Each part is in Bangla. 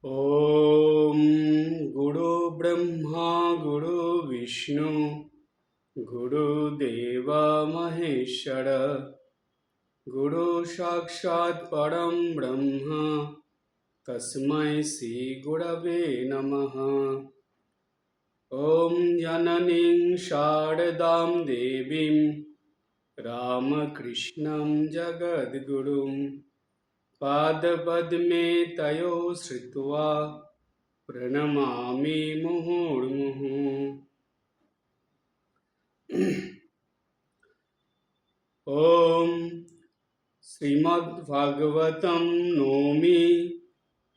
ॐ गुरु ब्रह्मा गुरु विष्णु गुरुदेव महेश्वर गुरु साक्षात् परं ब्रह्म तस्मै श्री गुरवे नमः। ॐ जननीं शारदां देवीं रामकृष्णं जगद्गुरुं पादपद्मे तयो श्रित्वा प्रणमामि मुहुर्मुहुः। ॐ श्रीमद्भागवतं नौमि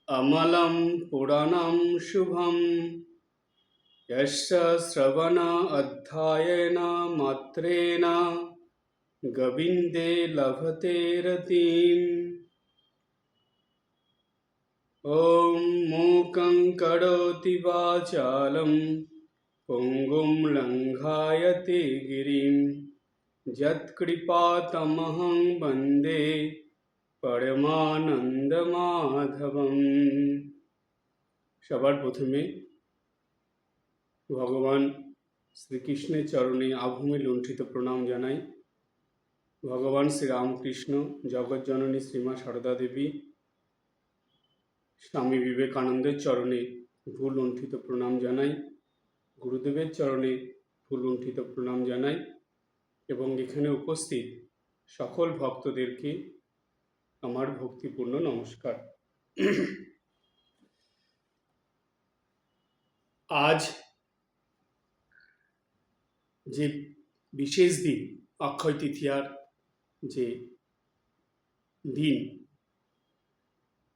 अमलं पुराणं शुभं यस्य श्रवण अध्यायेन मात्रेण गोविन्दे लभते रतिम्। ॐ मूकं करोति वाचालं पुङ्गुं लङ्घयते गिरिं यत्कृपातमहं वन्दे परमानन्दमाधवम्। সবার প্রথমে ভগবান শ্রীকৃষ্ণের চরণে আভূমি লুণ্ঠিত প্রণাম জানাই। ভগবান শ্রীরামকৃষ্ণ, জগৎজননী শ্রীমা সারদা দেবী, স্বামী বিবেকানন্দের চরণে ভুল লুণ্ঠিত প্রণাম জানাই। গুরুদেবের চরণে ভুল লুণ্ঠিত প্রণাম জানাই এবং এখানে উপস্থিত সকল ভক্তদেরকে আমার ভক্তিপূর্ণ নমস্কার। আজ যে বিশেষ দিন, অক্ষয় তৃতীয়ার যে দিন,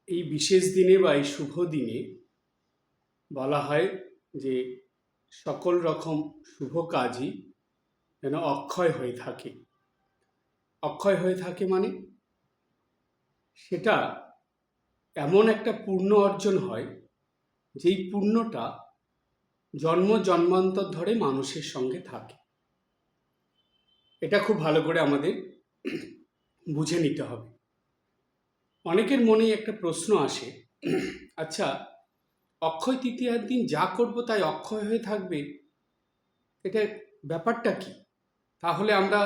এই বিশেষ দিনে বা এই শুভ দিনে বলা হয় যে সকল রকম শুভ কাজই যেন অক্ষয় হয়ে থাকে। অক্ষয় হয়ে থাকে মানে সেটা এমন একটা পুণ্য অর্জন হয় যেই পুণ্যটা জন্ম জন্মান্তর ধরে মানুষের সঙ্গে থাকে। এটা খুব ভালো করে আমাদের বুঝে নিতে হবে। অনেকের মনে একটা প্রশ্ন আসে, আচ্ছা, অক্ষয় তৃতীয়ার দিন যা করব তাই অক্ষয় হয়ে থাকবে, এটা ব্যাপারটা কি? তাহলে আমরা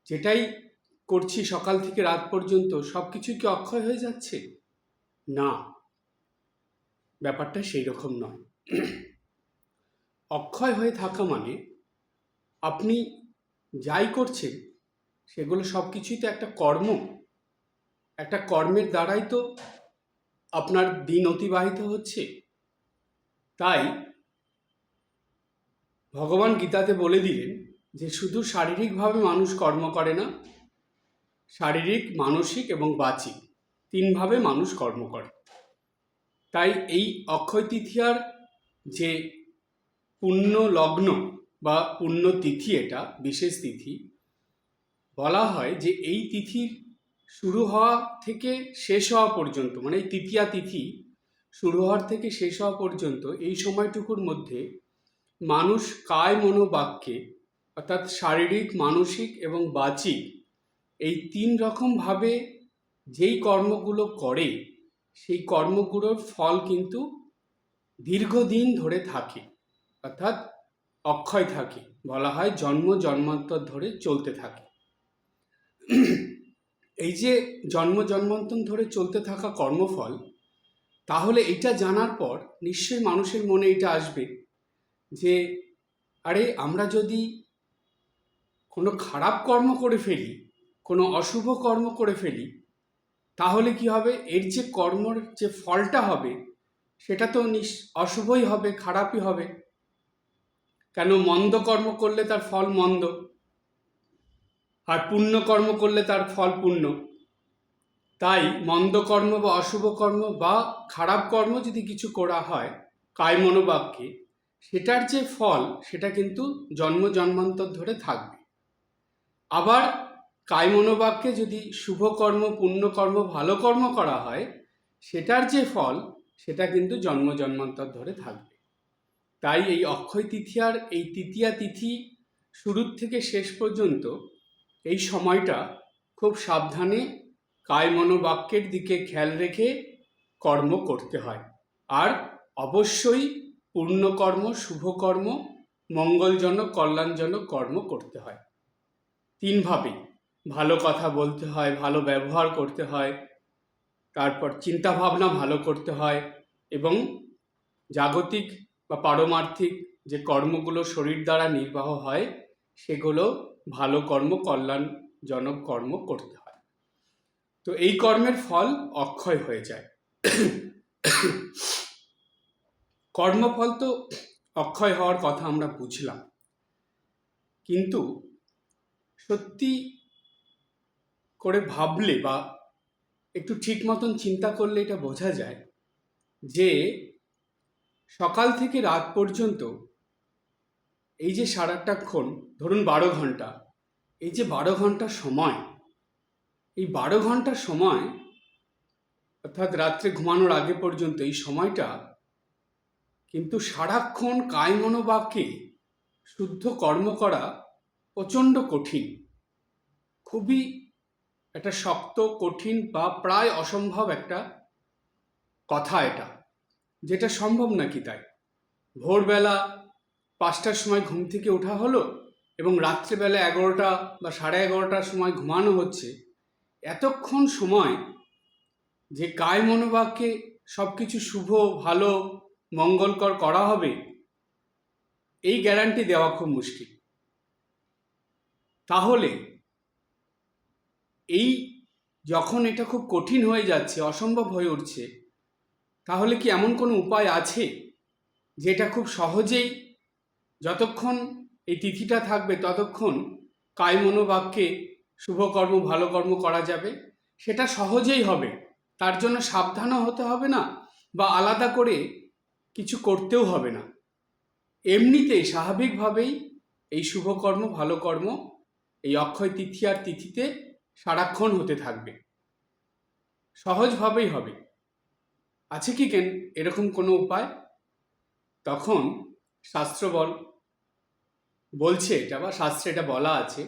যেটাই করছি সকাল থেকে রাত পর্যন্ত সব কিছু কি অক্ষয় হয়ে যাচ্ছে? না, ব্যাপারটা সেই রকম নয়। অক্ষয় হয়ে থাকা মানে আপনি যাই করছেন সেগুলো সব কিছুই তো একটা কর্ম। একটা কর্মের দ্বারাই তো আপনার দিন অতিবাহিত হচ্ছে। তাই ভগবান গীতাতে বলে দিলেন যে শুধু শারীরিকভাবে মানুষ কর্ম করে না, শারীরিক, মানসিক এবং বাচিক তিনভাবে মানুষ কর্ম করে। তাই এই অক্ষয় তৃতীয়ার যে পুণ্য লগ্ন বা পুণ্য তিথি, এটা বিশেষ তিথি, বলা হয় যে এই তিথির শুরু হওয়া থেকে শেষ হওয়া পর্যন্ত, মানে এই তৃতীয়া তিথি শুরু হওয়ার থেকে শেষ হওয়া পর্যন্ত এই সময়টুকুর মধ্যে মানুষ কায় মনোবাক্যে, অর্থাৎ শারীরিক, মানসিক এবং বাচিক, এই তিন রকমভাবে যেই কর্মগুলো করে সেই কর্মগুলোর ফল কিন্তু দীর্ঘদিন ধরে থাকে, অর্থাৎ অক্ষয় থাকে। বলা হয় জন্ম জন্মান্তর ধরে চলতে থাকে। এই যে জন্ম জন্মান্তর ধরে চলতে থাকা কর্মফল, তাহলে এটা জানার পর নিশ্চয়ই মানুষের মনে এটা আসবে যে আরে, আমরা যদি কোনো খারাপ কর্ম করে ফেলি, কোনো অশুভ কর্ম করে ফেলি, তাহলে কি হবে? এর যে কর্মর যে ফলটা হবে সেটা তো অশুভই হবে, খারাপই হবে। কেন? মন্দ কর্ম করলে তার ফল মন্দ, আর পুণ্য কর্ম করলে তার ফল পুণ্য। তাই মন্দ কর্ম বা অশুভ কর্ম বা খারাপ কর্ম যদি কিছু করা হয় কায় মনোবাক্যে, সেটার যে ফল সেটা কিন্তু জন্ম জন্মান্তর ধরে থাকবে। আবার কায় মনোবাক্যে যদি শুভ কর্ম, পুণ্য কর্ম, ভালো কর্ম করা হয়, সেটার যে ফল সেটা কিন্তু জন্ম জন্মান্তর ধরে থাকবে। তাই এই অক্ষয় তৃতীয়ার এই তৃতীয়া তিথি শুরুর থেকে শেষ পর্যন্ত এই সময়টা খুব সাবধানে কায় মনোবাক্যের দিকে খেয়াল রেখে কর্ম করতে হয়। আর অবশ্যই পুণ্যকর্ম, শুভকর্ম, মঙ্গলজনক, কল্যাণজনক কর্ম করতে হয়। তিনভাবেই ভালো কথা বলতে হয়, ভালো ব্যবহার করতে হয়, তারপর চিন্তাভাবনা ভালো করতে হয়, এবং জাগতিক বা পারমার্থিক যে কর্মগুলো শরীর দ্বারা নির্বাহ হয় সেগুলো ভালো কর্ম, কল্যাণজনক কর্ম করতে হয়। তো এই কর্মের ফল অক্ষয় হয়ে যায়। কর্মফল তো অক্ষয় হওয়ার কথা আমরা বুঝলাম, কিন্তু সত্যি করে ভাবলে বা একটু ঠিক মতন চিন্তা করলে এটা বোঝা যায় যে সকাল থেকে রাত পর্যন্ত এই যে সারাটাক্ষণ, ধরুন 12 ঘন্টা, এই যে 12 ঘন্টা সময়, এই 12 ঘন্টা সময় অর্থাৎ রাত্রে ঘুমানোর আগে পর্যন্ত এই সময়টা কিন্তু সারাক্ষণ কায় মনোবাক্যে শুদ্ধ কর্ম করা প্রচণ্ড কঠিন, খুবই একটা শক্ত, কঠিন বা প্রায় অসম্ভব একটা কথা এটা, যেটা সম্ভব নাকি তাই। ভোরবেলা 5টার সময় ঘুম থেকে ওঠা হলো এবং রাত্রেবেলা 11টা বা 11:30টার সময় ঘুমানো হচ্ছে। এতক্ষণ সময় যে কায় মনোবাক্যে সব কিছু শুভ, ভালো, মঙ্গলকর করা হবে, এই গ্যারান্টি দেওয়া খুব মুশকিল। তাহলে এই যখন এটা খুব কঠিন হয়ে যাচ্ছে, অসম্ভব হয়ে উঠছে, তাহলে কি এমন কোনো উপায় আছে যেটা খুব সহজেই, যতক্ষণ এই তিথিটা থাকবে ততক্ষণ কায় মনোবাক্যে শুভকর্ম, ভালো কর্ম করা যাবে? সেটা সহজেই হবে, তার জন্য সাবধানও হতে হবে না বা আলাদা করে কিছু করতেও হবে না। এমনিতেই স্বাভাবিকভাবেই এই শুভকর্ম, ভালো কর্ম এই অক্ষয় তিথি আর তিথিতে সারাক্ষণ হতে থাকবে, সহজভাবেই হবে। আছে কি কেন এরকম কোনো উপায়? তখন শাস্ত্র বলছে এটা, বা শাস্ত্রে এটা বলা আছে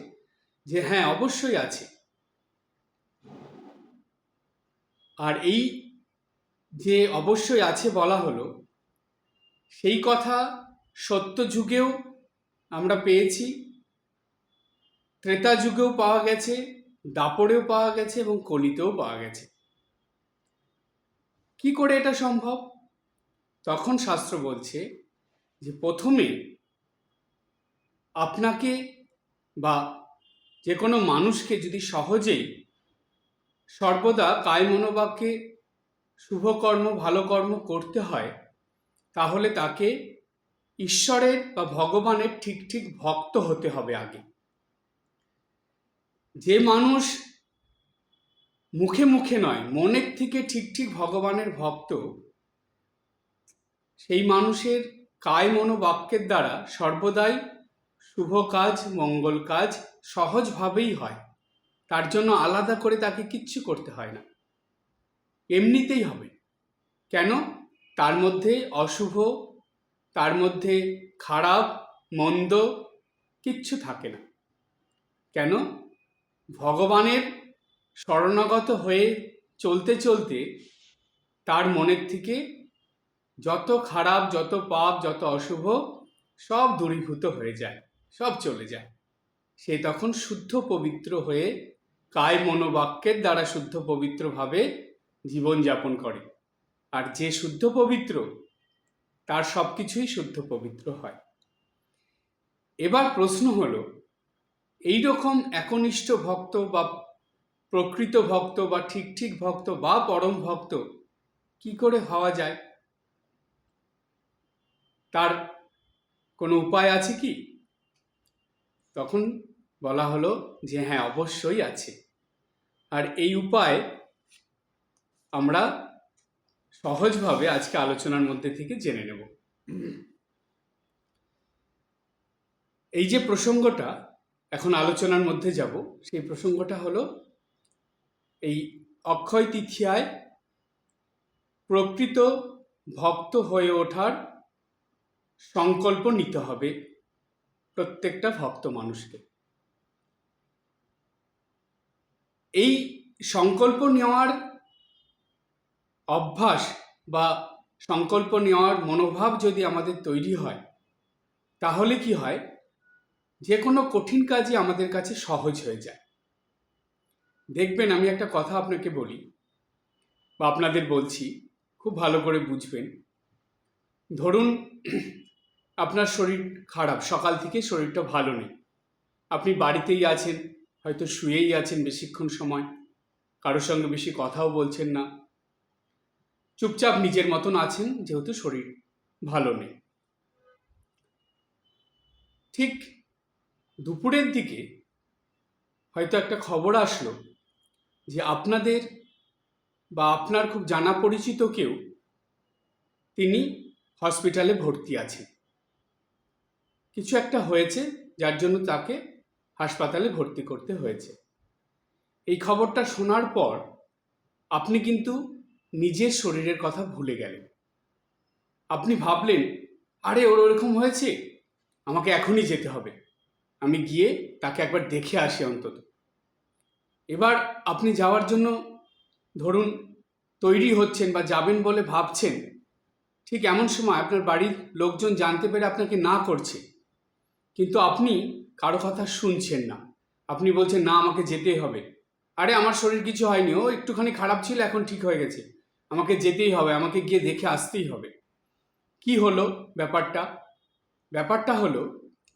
যে হ্যাঁ, অবশ্যই আছে। আর এই যে অবশ্যই আছে বলা হলো, সেই কথা সত্য যুগেও আমরা পেয়েছি, ত্রেতা যুগেও পাওয়া গেছে, দাপরেও পাওয়া গেছে এবং কলিতেও পাওয়া গেছে। কি করে এটা সম্ভব? তখন শাস্ত্র বলছে যে প্রথমে আপনাকে বা যে কোনো মানুষকে যদি সহজেই সর্বদা কায় মনোবাক্যে শুভকর্ম, ভালো কর্ম করতে হয়, তাহলে তাকে ঈশ্বরের বা ভগবানের ঠিক ঠিক ভক্ত হতে হবে আগে। যে মানুষ মুখে মুখে নয়, মনের থেকে ঠিক ঠিক ভগবানের ভক্ত, সেই মানুষের কায় মনোবাক্যের দ্বারা সর্বদাই শুভ কাজ, মঙ্গল কাজ সহজভাবেই হয়। তার জন্য আলাদা করে তাকে কিচ্ছু করতে হয় না, এমনিতেই হবে। কেন? তার মধ্যে অশুভ, তার মধ্যে খারাপ, মন্দ কিচ্ছু থাকে না। কেন? ভগবানের শরণাগত হয়ে চলতে চলতে তার মনের থেকে যত খারাপ, যত পাপ, যত অশুভ সব দূরীভূত হয়ে যায়, সব চলে যায়। সে তখন শুদ্ধ পবিত্র হয়ে কায় মনোবাক্যের দ্বারা শুদ্ধ পবিত্রভাবে জীবনযাপন করে। আর যে শুদ্ধ পবিত্র, তার সব কিছুই শুদ্ধ পবিত্র হয়। এবার প্রশ্ন হলো, এইরকম একনিষ্ঠ ভক্ত বা প্রকৃত ভক্ত বা ঠিক ঠিক ভক্ত বা পরম ভক্ত কি করে হওয়া যায়? তার কোনো উপায় আছে কি? তখন বলা হলো যে হ্যাঁ, অবশ্যই আছে। আর এই উপায় আমরা সহজভাবে আজকে আলোচনার মধ্যে থেকে জেনে নেব। এই যে প্রসঙ্গটা এখন আলোচনার মধ্যে যাব, সেই প্রসঙ্গটা হলো এই অক্ষয় তৃতীয়ায় প্রকৃত ভক্ত হয়ে ওঠার সংকল্প নিতে হবে প্রত্যেকটা ভক্ত মানুষকে। এই সংকল্প নেওয়ার অভ্যাস বা সংকল্প নেওয়ার মনোভাব যদি আমাদের তৈরি হয়, তাহলে কি হয়, যে কোনো কঠিন কাজই আমাদের কাছে সহজ হয়ে যায়। দেখবেন, আমি একটা কথা আপনাকে বলি বা আপনাদের বলছি, খুব ভালো করে বুঝবেন। ধরুন আপনার শরীর খারাপ, সকাল থেকে শরীরটা ভালো নেই, আপনি বাড়িতেই আছেন, হয়তো শুয়েই আছেন বেশিক্ষণ সময়, কারোর সঙ্গে বেশি কথাও বলছেন না, চুপচাপ নিজের মতন আছেন, যেহেতু শরীর ভালো নেই। ঠিক দুপুরের দিকে হয়তো একটা খবর আসলো যে আপনাদের বা আপনার খুব জানা পরিচিত কেউ, তিনি হসপিটালে ভর্তি আছেন, কিছু একটা হয়েছে যার জন্য তাকে হাসপাতালে ভর্তি করতে হয়েছে। এই খবরটা শোনার পর আপনি কিন্তু নিজের শরীরের কথা ভুলে গেলেন। আপনি ভাবলেন, আরে ওর ওরকম হয়েছে, আমাকে এখনই যেতে হবে, আমি গিয়ে তাকে একবার দেখে আসি অন্তত। এবার আপনি যাওয়ার জন্য ধরুন তৈরি হচ্ছেন বা যাবেন বলে ভাবছেন, ঠিক এমন সময় আপনার বাড়ির লোকজন জানতে পেরে আপনাকে না করছে, কিন্তু আপনি কারো কথা শুনছেন না। আপনি বলছেন, না আমাকে যেতেই হবে, আরে আমার শরীর কিছু হয়নি, ও একটুখানি খারাপ ছিল, এখন ঠিক হয়ে গেছে, আমাকে যেতেই হবে, আমাকে গিয়ে দেখে আসতেই হবে। কি হলো ব্যাপারটা? ব্যাপারটা হলো,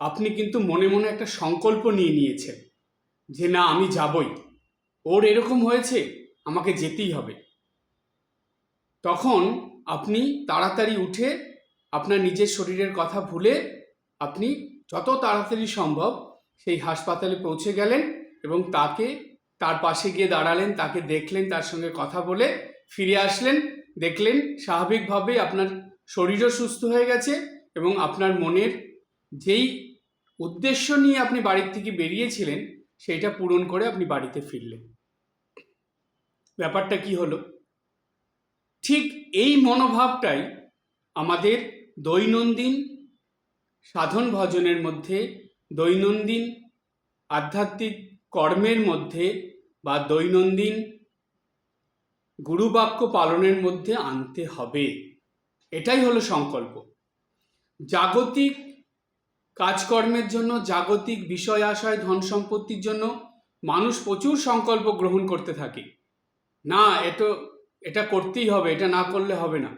আপনি কিন্তু মনে মনে একটা সংকল্প নিয়ে নিয়েছেন যে না, আমি যাবই, ওর এরকম হয়েছে, আমাকে যেতেই হবে। তখন আপনি তাড়াতাড়ি উঠে আপনার নিজের শরীরের কথা ভুলে আপনি যত তাড়াতাড়ি সম্ভব সেই হাসপাতালে পৌঁছে গেলেন এবং তার পাশে গিয়ে দাঁড়ালেন, তাকে দেখলেন, তার সঙ্গে কথা বলে ফিরে আসলেন। দেখলেন স্বাভাবিকভাবেই আপনার শরীরও সুস্থ হয়ে গেছে এবং আপনার মনের যেই উদ্দেশ্য নিয়ে আপনি বাড়ির থেকে বেরিয়েছিলেন সেইটা পূরণ করে আপনি বাড়িতে ফিরলেন। ব্যাপারটা কি হলো? ঠিক এই মনোভাবটাই আমাদের দৈনন্দিন সাধন ভজনের মধ্যে, দৈনন্দিন আধ্যাত্মিক কর্মের মধ্যে বা দৈনন্দিন গুরুবাক্য পালনের মধ্যে আনতে হবে। এটাই হলো সংকল্প। জাগতিক কাজকর্মের জন্য, জাগতিক বিষয় আশয় ধন সম্পত্তির জন্য মানুষ প্রচুর সংকল্প গ্রহণ করতে থাকে। না, এটা করতেই হবে, এটা না করলে হবে না।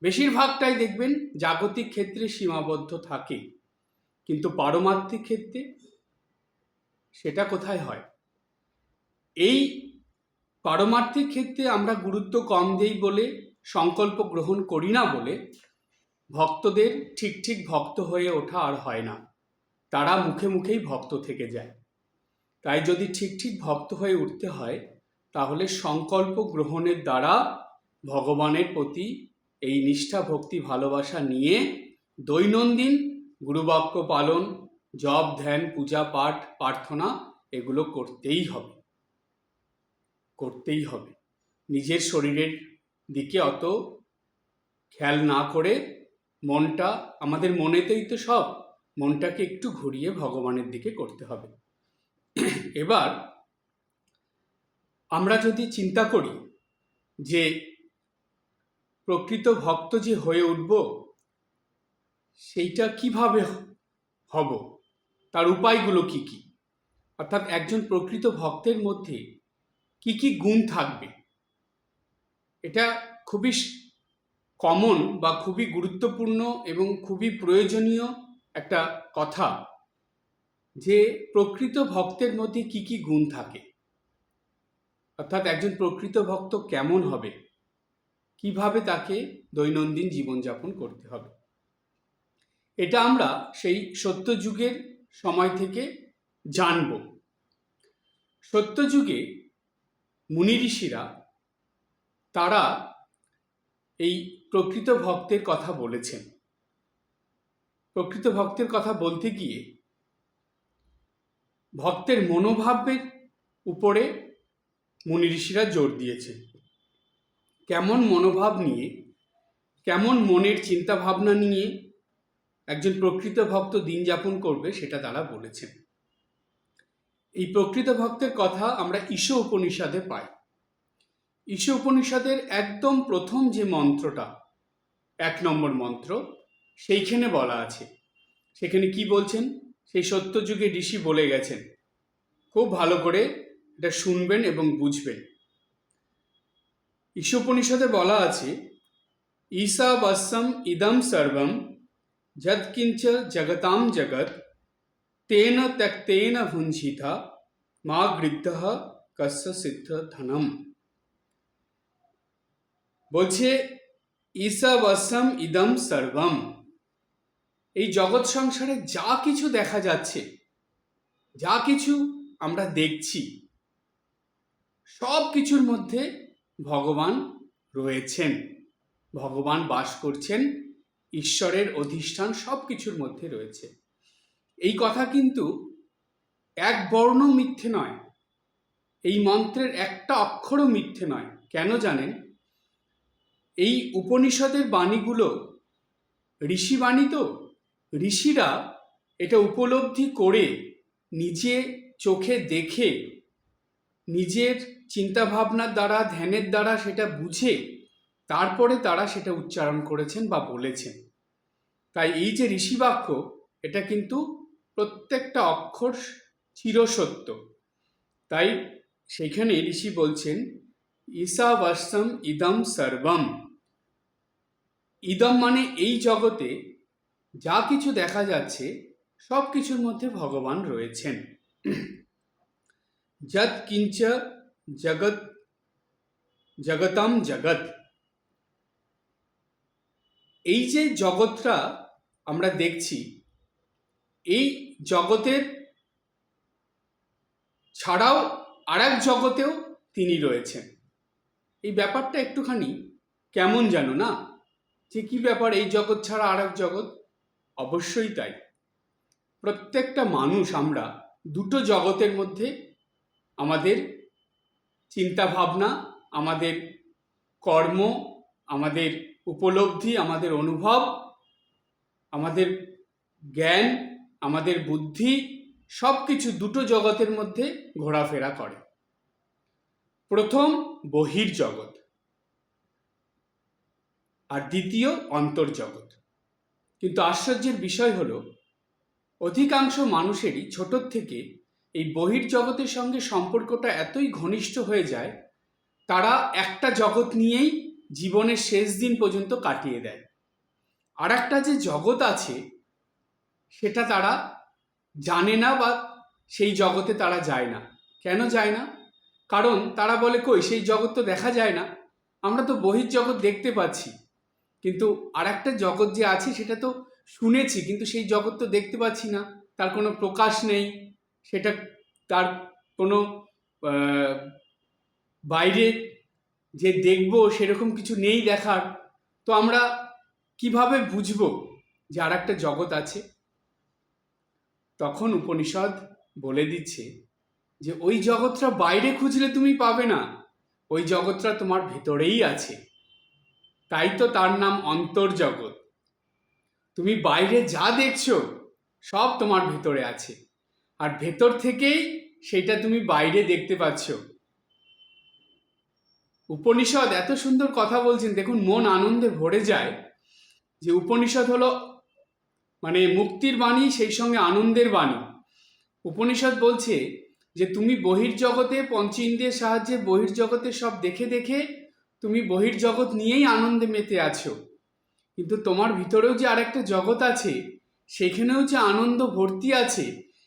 বেশিরভাগটাই দেখবেন জাগতিক ক্ষেত্রে সীমাবদ্ধ থাকে, কিন্তু পারমার্থিক ক্ষেত্রে সেটা কোথায় হয়? এই পারমার্থিক ক্ষেত্রে আমরা গুরুত্ব কম দেই বলে, সংকল্প গ্রহণ করি না বলে ভক্তদের ঠিক ভক্ত হয়ে ওঠা আর হয় না, তারা মুখে মুখেই ভক্ত থেকে যায়। তাই যদি ঠিক ভক্ত হয়ে উঠতে হয়, তাহলে সংকল্প গ্রহণের দ্বারা ভগবানের প্রতি এই নিষ্ঠা, ভক্তি, ভালোবাসা নিয়ে দৈনন্দিন গুরুবাক্য পালন, জপ, ধ্যান, পূজা পাঠ, প্রার্থনা এগুলো করতেই হবে। নিজের শরীরের দিকে অত খেয়াল না করে মনটা, আমাদের মনেতেই তো সব, মনটাকে একটু ঘুরিয়ে ভগবানের দিকে করতে হবে। এবার আমরা যদি চিন্তা করি যে প্রকৃত ভক্ত যে হয়ে উঠব, সেইটা কিভাবে হব, তার উপায়গুলো কি কি, অর্থাৎ একজন প্রকৃত ভক্তের মধ্যে কি কি গুণ থাকবে, এটা খুবই কমন বা খুবই গুরুত্বপূর্ণ এবং খুবই প্রয়োজনীয় একটা কথা, যে প্রকৃত ভক্তের মধ্যে কি কি গুণ থাকে, অর্থাৎ একজন প্রকৃত ভক্ত কেমন হবে, কিভাবে তাকে দৈনন্দিন জীবনযাপন করতে হবে। এটা আমরা সেই সত্যযুগের সময় থেকে জানব। সত্যযুগে মুনি ঋষিরা তারা এই প্রকৃত ভক্তের কথা বলেছেন। প্রকৃত ভক্তের কথা বলতে গিয়ে ভক্তের মনোভাবের উপরে মুনি ঋষিরা জোর দিয়েছেন। কেমন মনোভাব নিয়ে, কেমন মনের চিন্তা ভাবনা নিয়ে একজন প্রকৃত ভক্ত দিন যাপন করবে, সেটা তারা বলেছেন। এই প্রকৃত ভক্তের কথা আমরা ঈশ উপনিষদে পাই। ঈশা উপনিষদের একদম প্রথম যে মন্ত্রটা, 1 নম্বর মন্ত্র, সেইখানে বলা আছে। সেখানে কি বলছেন, সেই সত্যযুগে ঋষি বলে গেছেন। খুব ভালো করে এটা শুনবেন এবং বুঝবেন। ঈশা উপনিষদে বলা আছে, ঈশাবস্যম ইদম সর্বম যৎকিঞ্চ জগতাম জগৎ তেন ত্যক্তেন ভুঞ্জিতা মা গৃদ্ধঃ কস্য সিদ্ধ ধনম। বলছে ঈশাবস্যম ইদম সর্বম, এই জগৎ সংসারে যা কিছু দেখা যাচ্ছে, যা কিছু আমরা দেখছি, সব কিছুর মধ্যে ভগবান রয়েছেন, ভগবান বাস করছেন, ঈশ্বরের অধিষ্ঠান সব কিছুর মধ্যে রয়েছে। এই কথা কিন্তু এক বর্ণ মিথ্যে নয়, এই মন্ত্রের একটা অক্ষরও মিথ্যে নয়। কেন জানেন? এই উপনিষদের বাণীগুলো ঋষি বাণী, তো ঋষিরা এটা উপলব্ধি করে, নিজে চোখে দেখে, নিজের চিন্তাভাবনার দ্বারা, ধ্যানের দ্বারা সেটা বুঝে তারপরে তারা সেটা উচ্চারণ করেছেন বা বলেছেন। তাই এই যে ঋষি বাক্য, এটা কিন্তু প্রত্যেকটা অক্ষর চিরসত্য। তাই সেখানে ঋষি বলছেন ঈশাবস্যম ইদম সর্বম। ইদম মানে এই জগতে যা কিছু দেখা যাচ্ছে সব কিছুর মধ্যে ভগবান রয়েছেন। যৎ কিঞ্চ জগৎ জগতম জগৎ, এই যে জগৎটা আমরা দেখছি, এই জগতের ছাড়াও আর এক জগতেও তিনি রয়েছেন। এই ব্যাপারটা একটুখানি কেমন যেন না, যে কি ব্যাপার, এই জগৎ ছাড়া আর এক জগৎ? অবশ্যই তাই। প্রত্যেকটা মানুষ আমরা দুটো জগতের মধ্যে আমাদের চিন্তা ভাবনা, আমাদের কর্ম, আমাদের উপলব্ধি, আমাদের অনুভব, আমাদের জ্ঞান, আমাদের বুদ্ধি, সব কিছু দুটো জগতের মধ্যে ঘোরাফেরা করে। প্রথম বহির্জগৎ, আর দ্বিতীয় অন্তর্জগৎ। কিন্তু আশ্চর্যের বিষয় হলো, অধিকাংশ মানুষেরই ছোটোর থেকে এই বহির্জগতের সঙ্গে সম্পর্কটা এতই ঘনিষ্ঠ হয়ে যায়, তারা একটা জগৎ নিয়েই জীবনের শেষ দিন পর্যন্ত কাটিয়ে দেয়। আর একটা যে জগৎ আছে সেটা তারা জানে না, বা সেই জগতে তারা যায় না। কেন যায় না? কারণ তারা বলে, কই সেই জগৎ তো দেখা যায় না, আমরা তো বহির্জগৎ দেখতে পাচ্ছি, কিন্তু আর একটা জগৎ যে আছে সেটা তো শুনেছি, কিন্তু সেই জগৎ তো দেখতে পাচ্ছি না, তার কোনো প্রকাশ নেই, সেটা তার কোনো বাইরে যে দেখবো সেরকম কিছু নেই দেখার। তো আমরা কিভাবে বুঝবো যে আর একটা জগৎ আছে? তখন উপনিষদ বলে দিচ্ছে যে ওই জগৎটা বাইরে খুঁজলে তুমি পাবে না, ওই জগৎটা তোমার ভেতরেই আছে। তাই তো তার নাম অন্তর্জগৎ। তুমি বাইরে যা দেখছো সব তোমার ভেতরে আছে, আর ভেতর থেকেই সেটা তুমি বাইরে দেখতে পাচ্ছ। উপনিষদ এত সুন্দর কথা বলছেন, দেখুন মন আনন্দে ভরে যায়। যে উপনিষদ হলো মানে মুক্তির বাণী, সেই সঙ্গে আনন্দের বাণী। উপনিষদ বলছে যে তুমি বহির্জগতে পঞ্চেন্দ্রিয়ের সাহায্যে বহির্জগতে সব দেখে দেখে তুমি বহির্জগৎ নিয়েই আনন্দে মেতে আছো, কিন্তু তোমার ভিতরেও যে আরেকটা জগৎ আছে, সেখানেও যে আনন্দ ভর্তি আছে,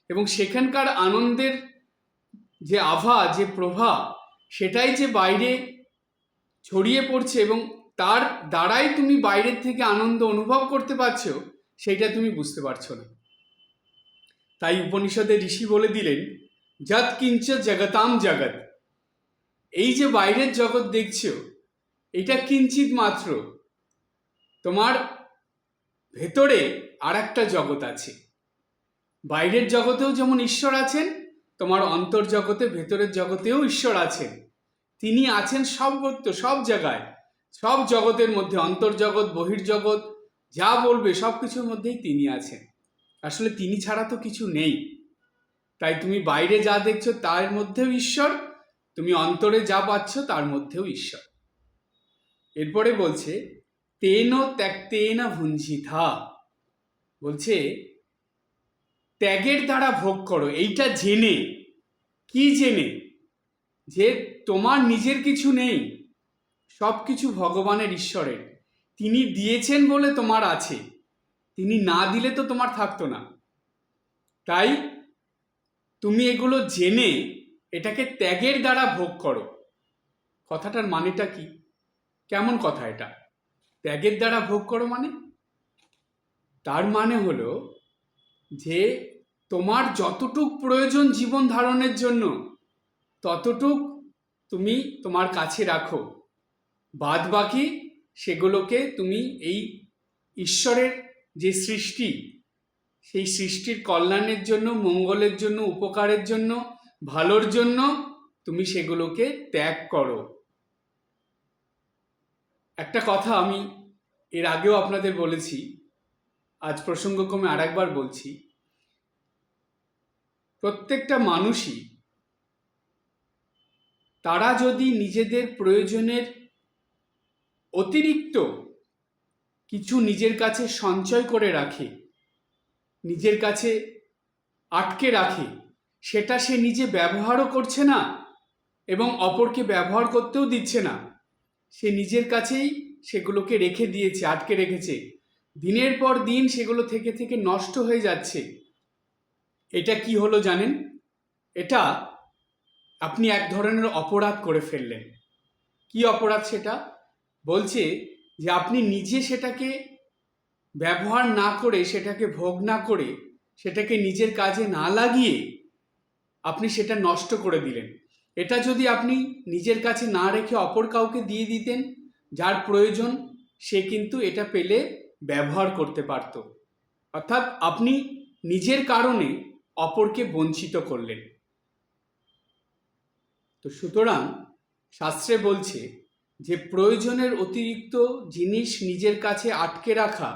এবং সেখানকার আনন্দের যে আভা, যে প্রভা, সেটাই যে বাইরে ছড়িয়ে পড়ছে, এবং তার দ্বারাই তুমি বাইরের থেকে আনন্দ অনুভব করতে পারছো, সেইটা তুমি বুঝতে পারছো না। তাই উপনিষদে ঋষি বলে দিলেন, যৎ কিঞ্চ জগতাম জগৎ, এই যে বাইরের জগৎ দেখছো, এটা কিঞ্চিত মাত্র, তোমার ভেতরে আর একটা জগৎ আছে। বাইরের জগতেও যেমন ঈশ্বর আছেন, তোমার অন্তর্জগতে, ভেতরের জগতেও ঈশ্বর আছেন। তিনি আছেন সর্বত্র, সব জায়গায়, সব জগতের মধ্যে, অন্তর্জগৎ বহির্জগৎ যা বলবে সব কিছুর মধ্যেই তিনি আছেন। আসলে তিনি ছাড়া তো কিছু নেই। তাই তুমি বাইরে যা দেখছো তার মধ্যেও ঈশ্বর, তুমি অন্তরে যা পাচ্ছ তার মধ্যেও ঈশ্বর। এরপরে বলছে তেন ত্যক্তেন ভুঞ্জিথা, বলছে ত্যাগের দ্বারা ভোগ করো। এইটা জেনে, কি জেনে? যে তোমার নিজের কিছু নেই, সব কিছু ভগবানের, ঈশ্বরের। তিনি দিয়েছেন বলে তোমার আছে, তিনি না দিলে তো তোমার থাকতো না। তাই তুমি এগুলো জেনে এটাকে ত্যাগের দ্বারা ভোগ করো। কথাটার মানেটা কি? কেমন কথা এটা? ত্যাগের দ্বারা ভোগ করো মানে? তার মানে হলো যে তোমার যতটুক প্রয়োজন জীবন ধারণের জন্য ততটুক তুমি তোমার কাছে রাখো, বাদ বাকি সেগুলোকে তুমি এই ঈশ্বরের যে সৃষ্টি, সেই সৃষ্টির কল্যাণের জন্য, মঙ্গলের জন্য, উপকারের জন্য, ভালোর জন্য তুমি সেগুলোকে ত্যাগ করো। একটা কথা আমি এর আগেও আপনাদের বলেছি, আজ প্রসঙ্গক্রমে আরেকবার বলছি, প্রত্যেকটা মানুষই তারা যদি নিজেদের প্রয়োজনের অতিরিক্ত কিছু নিজের কাছে সঞ্চয় করে রাখে, নিজের কাছে আটকে রাখে, সেটা সে নিজে ব্যবহারও করছে না এবং অপরকে ব্যবহার করতেও দিচ্ছে না, সে নিজের কাছেই সেগুলোকে রেখে দিয়েছে, আটকে রেখেছে। দিনের পর দিন সেগুলো থেকে থেকে নষ্ট হয়ে যাচ্ছে। এটা কি হলো জানেন? এটা আপনি এক ধরনের অপরাধ করে ফেললেন। কি অপরাধ সেটা? বলছে যে আপনি নিজে সেটাকে ব্যবহার না করে, সেটাকে ভোগ না করে, সেটাকে নিজের কাজে না লাগিয়ে আপনি সেটা নষ্ট করে দিলেন। এটা যদি আপনি নিজের কাছে না রেখে অপর কাউকে দিয়ে দিতেন, যার প্রয়োজন, সে কিন্তু এটা পেলে ব্যবহার করতে পারত। অর্থাৎ আপনি নিজের কারণে অপরকে বঞ্চিত করলেন। তো সুতরাং শাস্ত্রে বলছে যে প্রয়োজনের অতিরিক্ত জিনিস নিজের কাছে আটকে রাখা,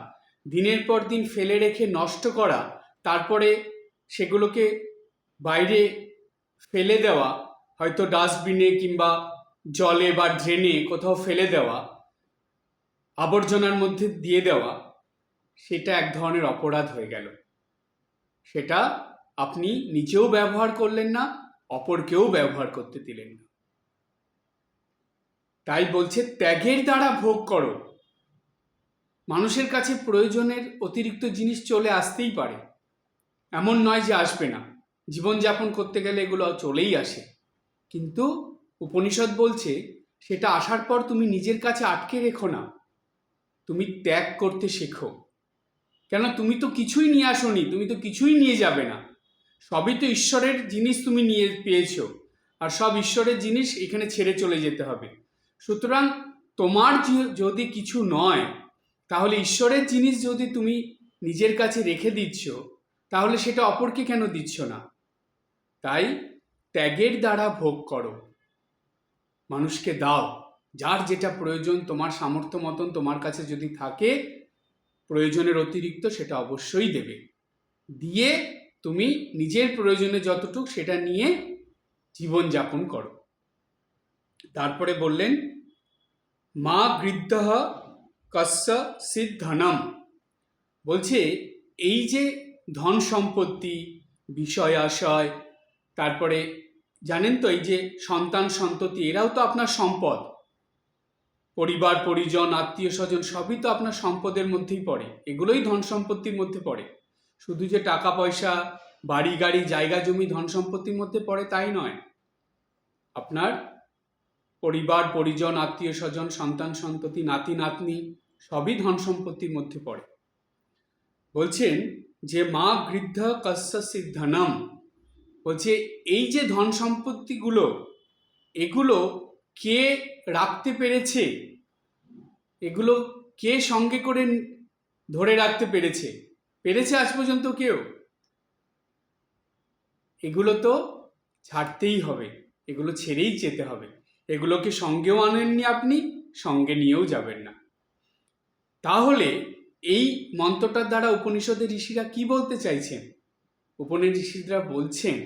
দিনের পর দিন ফেলে রেখে নষ্ট করা, তারপরে সেগুলোকে বাইরে ফেলে দেওয়া, হয়তো ডাস্টবিনে কিংবা জলে বা ড্রেনে কোথাও ফেলে দেওয়া, আবর্জনার মধ্যে দিয়ে দেওয়া, সেটা এক ধরনের অপরাধ হয়ে গেল। সেটা আপনি নিজেও ব্যবহার করলেন না, অপরকেও ব্যবহার করতে দিলেন না। তাই বলছে ত্যাগের দ্বারা ভোগ করো। মানুষের কাছে প্রয়োজনের অতিরিক্ত জিনিস চলে আসতেই পারে, এমন নয় যে আসবে না। জীবনযাপন করতে গেলে এগুলো চলেই আসে, কিন্তু উপনিষদ বলছে সেটা আসার পর তুমি নিজের কাছে আটকে রেখো না, তুমি ত্যাগ করতে শেখো। কেন? তুমি তো কিছুই নিয়ে আসোনি, তুমি তো কিছুই নিয়ে যাবে না, সবই তো ঈশ্বরের জিনিস তুমি নিয়ে পেয়েছো, আর সব ঈশ্বরের জিনিস এখানে ছেড়ে চলে যেতে হবে। সুতরাং তোমার যদি কিছু নয়, তাহলে ঈশ্বরের জিনিস যদি তুমি নিজের কাছে রেখে দিচ্ছ, তাহলে সেটা অপরকে কেন দিচ্ছ না? তাই ত্যাগের দ্বারা ভোগ করো, মানুষকে দাও। যার যেটা প্রয়োজন, তোমার সামর্থ্য মতন তোমার কাছে যদি থাকে প্রয়োজনের অতিরিক্ত, সেটা অবশ্যই দেবে। দিয়ে তুমি নিজের প্রয়োজনে যতটুক সেটা নিয়ে জীবনযাপন করো। তারপরে বললেন মা গৃদ্ধ কস্য সিদ্ধনম, বলছে এই যে ধন সম্পত্তি, বিষয় আশয়, তারপরে জানেন তো এই যে সন্তান সন্ততি, এরাও তো আপনার সম্পদ। পরিবার পরিজন, আত্মীয় স্বজন সবই তো আপনার সম্পদের মধ্যেই পড়ে, এগুলোই ধন সম্পত্তির মধ্যে পড়ে। শুধু যে টাকা পয়সা, বাড়ি গাড়ি, জায়গা জমি ধন সম্পত্তির মধ্যে পড়ে তাই নয়। আপনার পরিবার পরিজন, আত্মীয় স্বজন, সন্তান সন্ততি, নাতি নাতনি সবই ধন সম্পত্তির মধ্যে পড়ে। বলছেন যে মা গৃদ্ধ কস্য সিদ্ধনম, বলছে এই যে ধন সম্পত্তিগুলো, এগুলো কে রাখতে পেরেছে, এগুলো কে সঙ্গে করে ধরে রাখতে পেরেছে? পেরেছে আজ পর্যন্ত কেউ? এগুলো তো ছাড়তেই হবে, এগুলো ছেড়েই যেতে হবে। এগুলোকে সঙ্গেও আনেননি আপনি, সঙ্গে নিয়েও যাবেন না। তাহলে এই মন্ত্রটার দ্বারা উপনিষদের ঋষিরা কি বলতে চাইছেন? উপনিষদ ঋষিরা বলছেন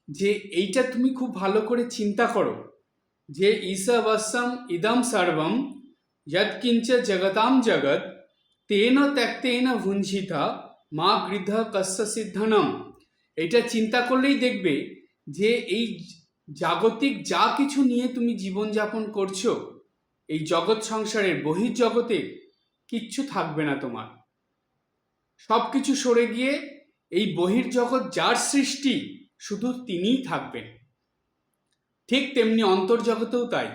যে এইটা তুমি খুব ভালো করে চিন্তা করো, যে ঈশাবস্যম ইদম সর্বম যৎকিঞ্চ জগতাম জগৎ তেন ত্যক্তেন ভুঞ্জিতা মা গৃধ কস্য সিদ্ধনম। এটা চিন্তা করলেই দেখবে যে এই জাগতিক যা কিছু নিয়ে তুমি জীবনযাপন করছো, এই জগৎ সংসারের বহির্জগতে কিচ্ছু থাকবে না তোমার। সব কিছু সরে গিয়ে এই বহির্জগৎ যার সৃষ্টি শুধু তিনিই থাকবেন। ঠিক তেমনি অন্তর্জগতেও তাই।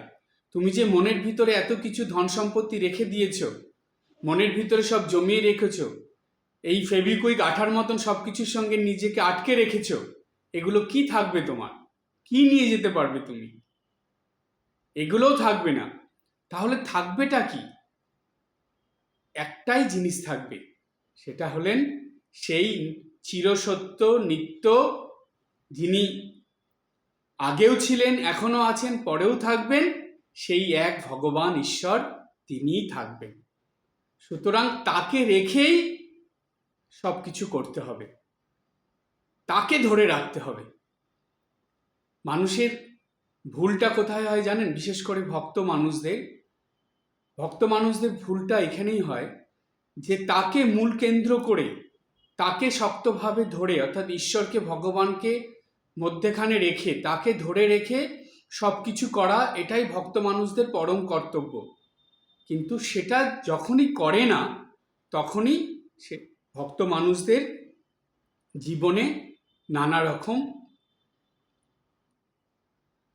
তুমি যে মনের ভিতরে এত কিছু ধন সম্পত্তি রেখে দিয়েছ, মনের ভিতরে সব জমিয়ে রেখেছ, এই ফেভিকুইক আঠার মতন সব কিছুর সঙ্গে নিজেকে আটকে রেখেছ, এগুলো কি থাকবে তোমার? কি নিয়ে যেতে পারবে তুমি? এগুলোও থাকবে না। তাহলে থাকবেটা কি? একটাই জিনিস থাকবে, সেটা হলেন সেই চিরসত্য নিত্য, যিনি আগেও ছিলেন, এখনো আছেন, পরেও থাকবেন, সেই এক ভগবান ঈশ্বর, তিনিই থাকবেন। সুতরাং তাকে রেখেই সব কিছু করতে হবে, তাকে ধরে রাখতে হবে। মানুষের ভুলটা কোথায় হয় জানেন? বিশেষ করে ভক্ত মানুষদের ভুলটা এখানেই হয় যে তাকে মূল কেন্দ্র করে, তাকে শক্তভাবে ধরে, অর্থাৎ ঈশ্বরকে, ভগবানকে মধ্যেখানে রেখে, তাকে ধরে রেখে সব কিছু করা, এটাই ভক্ত মানুষদের পরম কর্তব্য। কিন্তু সেটা যখনই করে না, তখনই সে ভক্ত মানুষদের জীবনে নানা রকম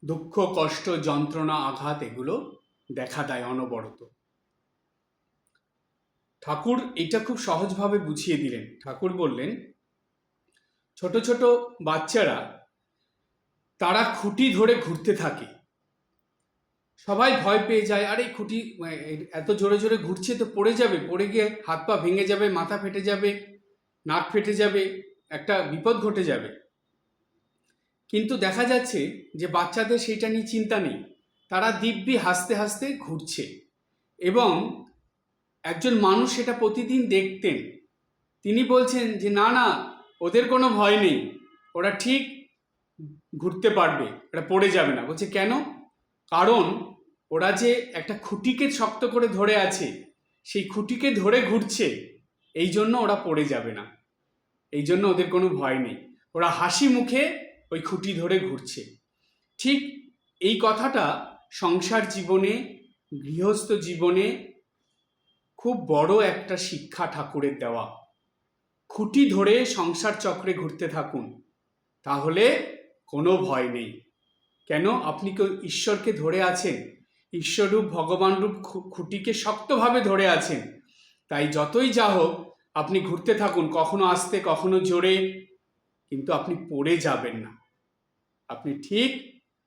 দুঃখ, কষ্ট, যন্ত্রণা, আঘাত এগুলো দেখা দেয় অনবরত। ঠাকুর এটা খুব সহজভাবে বুঝিয়ে দিলেন। ঠাকুর বললেন, ছোট ছোট বাচ্চারা তারা খুঁটি ধরে ঘুরতে থাকে, সবাই ভয় পেয়ে যায়, আরে খুঁটি এত জোরে জোরে ঘুরছে তো পড়ে যাবে, পড়ে গিয়ে হাত পা ভেঙে যাবে, মাথা ফেটে যাবে, নাক ফেটে যাবে, একটা বিপদ ঘটে যাবে। কিন্তু দেখা যাচ্ছে যে বাচ্চাদের সেইটা নিয়ে চিন্তা নেই, তারা দিব্যি হাসতে হাসতে ঘুরছে। এবং একজন মানুষ সেটা প্রতিদিন দেখতেন, তিনি বলছেন যে না না, ওদের কোনো ভয় নেই, ওরা ঠিক ঘুরতে পারবে, ওরা পড়ে যাবে না। বলছে কেন? কারণ ওরা যে একটা খুঁটিকে শক্ত করে ধরে আছে, সেই খুঁটিকে ধরে ঘুরছে, এই জন্য ওরা পড়ে যাবে না, এই জন্য ওদের কোনো ভয় নেই, ওরা হাসি মুখে ওই খুঁটি ধরে ঘুরছে। ঠিক এই কথাটা সংসার জীবনে, গৃহস্থ জীবনে খুব বড় একটা শিক্ষা ঠাকুরের দেওয়া। খুঁটি ধরে সংসার চক্রে ঘুরতে থাকুন, তাহলে কোনো ভয় নেই। কেন? আপনি কেউ ঈশ্বরকে ধরে আছেন, ঈশ্বররূপ ভগবানরূপ খুঁটিকে শক্তভাবে ধরে আছেন। তাই যতই যা হোক আপনি ঘুরতে থাকুন, কখনো আস্তে কখনো জোরে, কিন্তু আপনি পড়ে যাবেন না। আপনি ঠিক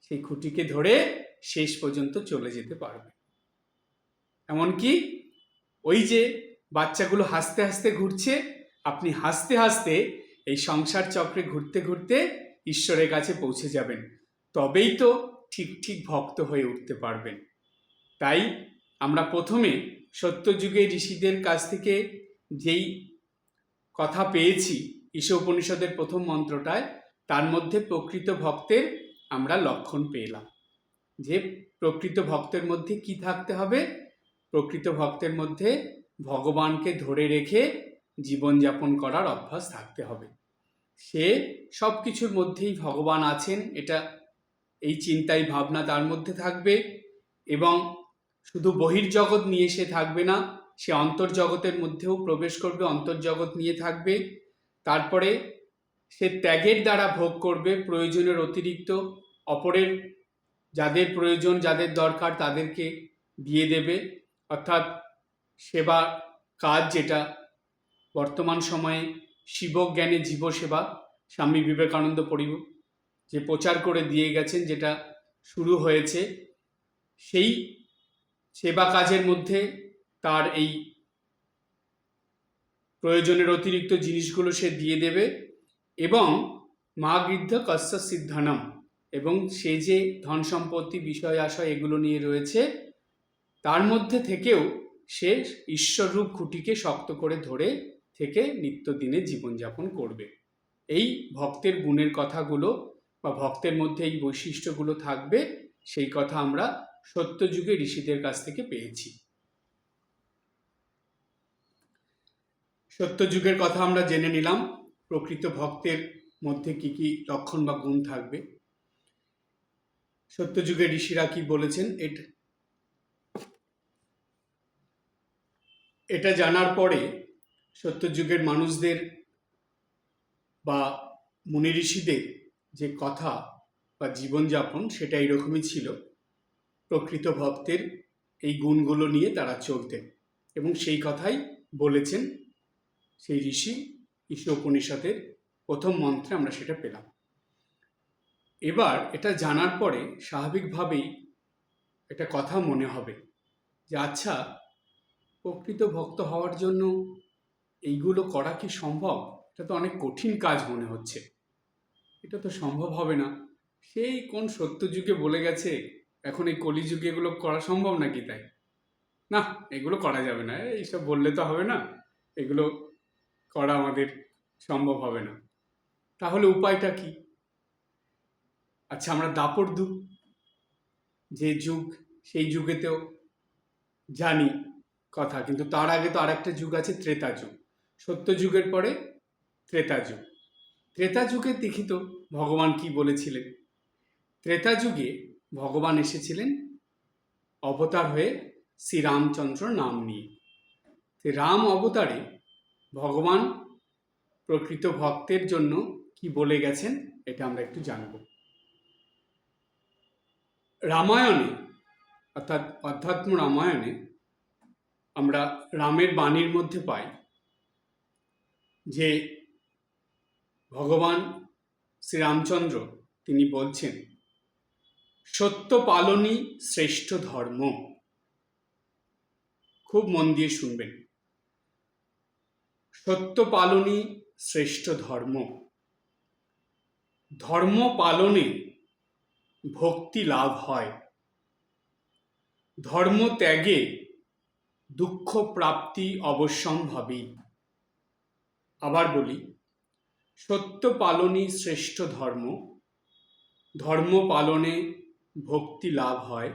সেই খুঁটিকে ধরে শেষ পর্যন্ত চলে যেতে পারবেন। এমনকি ওই যে বাচ্চাগুলো হাসতে হাসতে ঘুরছে, আপনি হাসতে হাসতে এই সংসার চক্রে ঘুরতে ঘুরতে ঈশ্বরের কাছে পৌঁছে যাবেন, তবেই তো ঠিক ঠিক ভক্ত হয়ে উঠতে পারবেন। তাই আমরা প্রথমে সত্যযুগে ঋষিদের কাছ থেকে যেই কথা পেয়েছি, ঈশা উপনিষদের প্রথম মন্ত্রটায়, তার মধ্যে প্রকৃত ভক্তের আমরা লক্ষণ পেলাম। যে প্রকৃত ভক্তের মধ্যে কি থাকতে হবে? প্রকৃত ভক্তের মধ্যে ভগবানকে ধরে রেখে জীবনযাপন করার অভ্যাস থাকতে হবে। সে সব কিছুর মধ্যেই ভগবান আছেন, এটা এই চিন্তাই ভাবনা তার মধ্যে থাকবে। এবং শুধু বহির্জগৎ নিয়ে সে থাকবে না, সে অন্তর্জগতের মধ্যেও প্রবেশ করবে, অন্তর্জগৎ নিয়ে থাকবে। তারপরে সে ত্যাগের দ্বারা ভোগ করবে, প্রয়োজনের অতিরিক্ত অপরের যাদের প্রয়োজন, যাদের দরকার, তাদেরকে দিয়ে দেবে। অর্থাৎ সেবা কাজ, যেটা বর্তমান সময়ে শিবজ্ঞানে জীবসেবা, স্বামী বিবেকানন্দ যে প্রচার করে দিয়ে গেছেন, যেটা শুরু হয়েছে, সেই সেবা কাজের মধ্যে তার এই প্রয়োজনের অতিরিক্ত জিনিসগুলো সে দিয়ে দেবে। এবং মা গৃদ্ধ কস্য সিদ্ধনম, এবং সে যে ধন সম্পত্তি, বিষয় আশয় এগুলো নিয়ে রয়েছে, তার মধ্যে থেকেও সে ঈশ্বররূপ খুঁটিকে শক্ত করে ধরে থেকে নিত্যদিনে জীবনযাপন করবে। এই ভক্তের গুণের কথাগুলো বা ভক্তের মধ্যে এই বৈশিষ্ট্যগুলো থাকবে, সেই কথা আমরা সত্যযুগে ঋষিদের কাছ থেকে পেয়েছি। সত্যযুগের কথা আমরা জেনে নিলাম, প্রকৃত ভক্তের মধ্যে কি কি লক্ষণ বা গুণ থাকবে, সত্যযুগের ঋষিরা কি বলেছেন এটা জানার পরে সত্যযুগের মানুষদের বা মুনি ঋষিদের যে কথা বা জীবনযাপন সেটা এইরকমই ছিল। প্রকৃত ভক্তের এই গুণগুলো নিয়ে তারা চলতেন এবং সেই কথাই বলেছেন সেই ঋষি। ঈশ উপনিষদের প্রথম মন্ত্রে আমরা সেটা পেলাম। এবার এটা জানার পরে স্বাভাবিকভাবেই একটা কথা মনে হবে যে আচ্ছা, প্রকৃত ভক্ত হওয়ার জন্য এইগুলো করা কি সম্ভব? এটা তো অনেক কঠিন কাজ মনে হচ্ছে, এটা তো সম্ভব হবে না। সেই কোন সত্যযুগে বলে গেছে, এখন এই কলিযুগে এগুলো করা সম্ভব নাকি? তাই না, এগুলো করা যাবে না, এইসব বললে তো হবে না, এগুলো করা আমাদের সম্ভব হবে না। তাহলে উপায়টা কি? আচ্ছা, আমরা দাপর যে যুগ, সেই যুগেতেও জানি কথা, কিন্তু তার আগে তো আর একটা যুগ আছে, ত্রেতা যুগ। সত্য যুগের পরে ত্রেতা যুগ। ত্রেতা যুগে দেখি তো ভগবান কি বলেছিলেন। ত্রেতা যুগে ভগবান এসেছিলেন অবতার হয়ে শ্রীরামচন্দ্র নাম নিয়ে। রাম অবতারে ভগবান প্রকৃত ভক্তের জন্য কি বলে গেছেন এটা আমরা একটু জানব। রামায়ণে অর্থাৎ অধ্যাত্ম রামায়ণে আমরা রামের বাণীর মধ্যে পাই যে ভগবান শ্রীরামচন্দ্র তিনি বলছেন, সত্য পালনই শ্রেষ্ঠ ধর্ম। খুব মন দিয়ে শুনবেন, সত্য পালনই শ্রেষ্ঠ ধর্ম। ধর্ম পালনে ভক্তি লাভ হয়, ধর্ম ত্যাগে দুঃখ প্রাপ্তি অবশ্যম্ভাবী। আবার বলি, সত্য পালনই শ্রেষ্ঠ ধর্ম, ধর্ম পালনে ভক্তি লাভ হয়,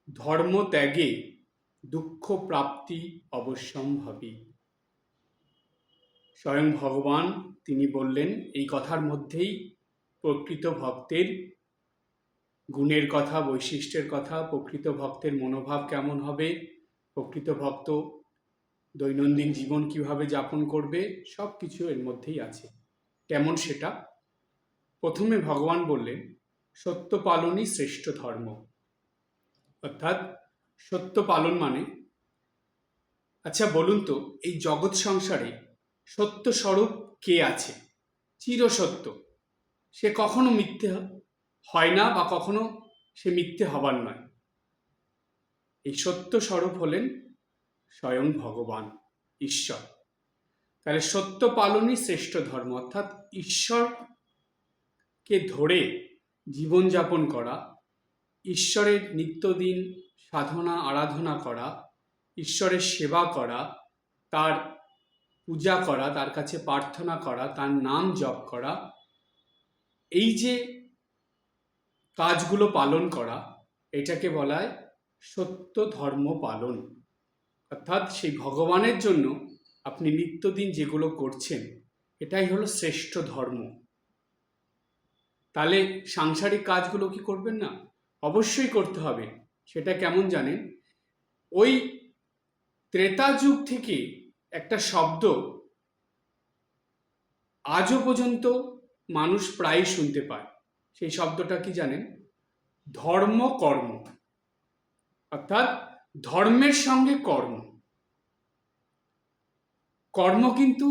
ধর্ম ত্যাগে দুঃখ প্রাপ্তি অবশ্যম্ভাবী। স্বয়ং ভগবান তিনি বললেন, এই কথার মধ্যেই প্রকৃত ভক্তের গুণের কথা, বৈশিষ্ট্যের কথা, প্রকৃত ভক্তের মনোভাব কেমন হবে, প্রকৃত ভক্ত দৈনন্দিন জীবন কিভাবে যাপন করবে, সব কিছু এর মধ্যেই আছে। কেমন সেটা? প্রথমে ভগবান বললেন, সত্য পালনই শ্রেষ্ঠ ধর্ম। অর্থাৎ সত্য পালন মানে, আচ্ছা বলুন তো, এই জগৎ সংসারে সত্য স্বরূপ কে আছে? চিরসত্য, সে কখনো মিথ্যে হয় না বা কখনো সে মিথ্যে হবার নয়। এই সত্য স্বরূপ হলেন স্বয়ং ভগবান, ঈশ্বর। তাহলে সত্য পালনই শ্রেষ্ঠ ধর্ম, অর্থাৎ ঈশ্বরকে ধরে জীবনযাপন করা, ঈশ্বরের নিত্যদিন সাধনা আরাধনা করা, ঈশ্বরের সেবা করা, তার পূজা করা, তার কাছে প্রার্থনা করা, তার নাম জপ করা, এই যে কাজগুলো পালন করা, এটাকে বলা হয় সত্য ধর্ম পালন। অর্থাৎ সেই ভগবানের জন্য আপনি নিত্যদিন যেগুলো করছেন, এটাই হলো শ্রেষ্ঠ ধর্ম। তাহলে সাংসারিক কাজগুলো কি করবেন না? অবশ্যই করতে হবে। সেটা কেমন জানেন? ওই ত্রেতা যুগ থেকে একটা শব্দ আজও পর্যন্ত মানুষ প্রায়ই শুনতে পায়। সেই শব্দটা কি জানেন? ধর্ম কর্ম। অর্থাৎ ধর্মের সঙ্গে কর্ম। কর্ম কিন্তু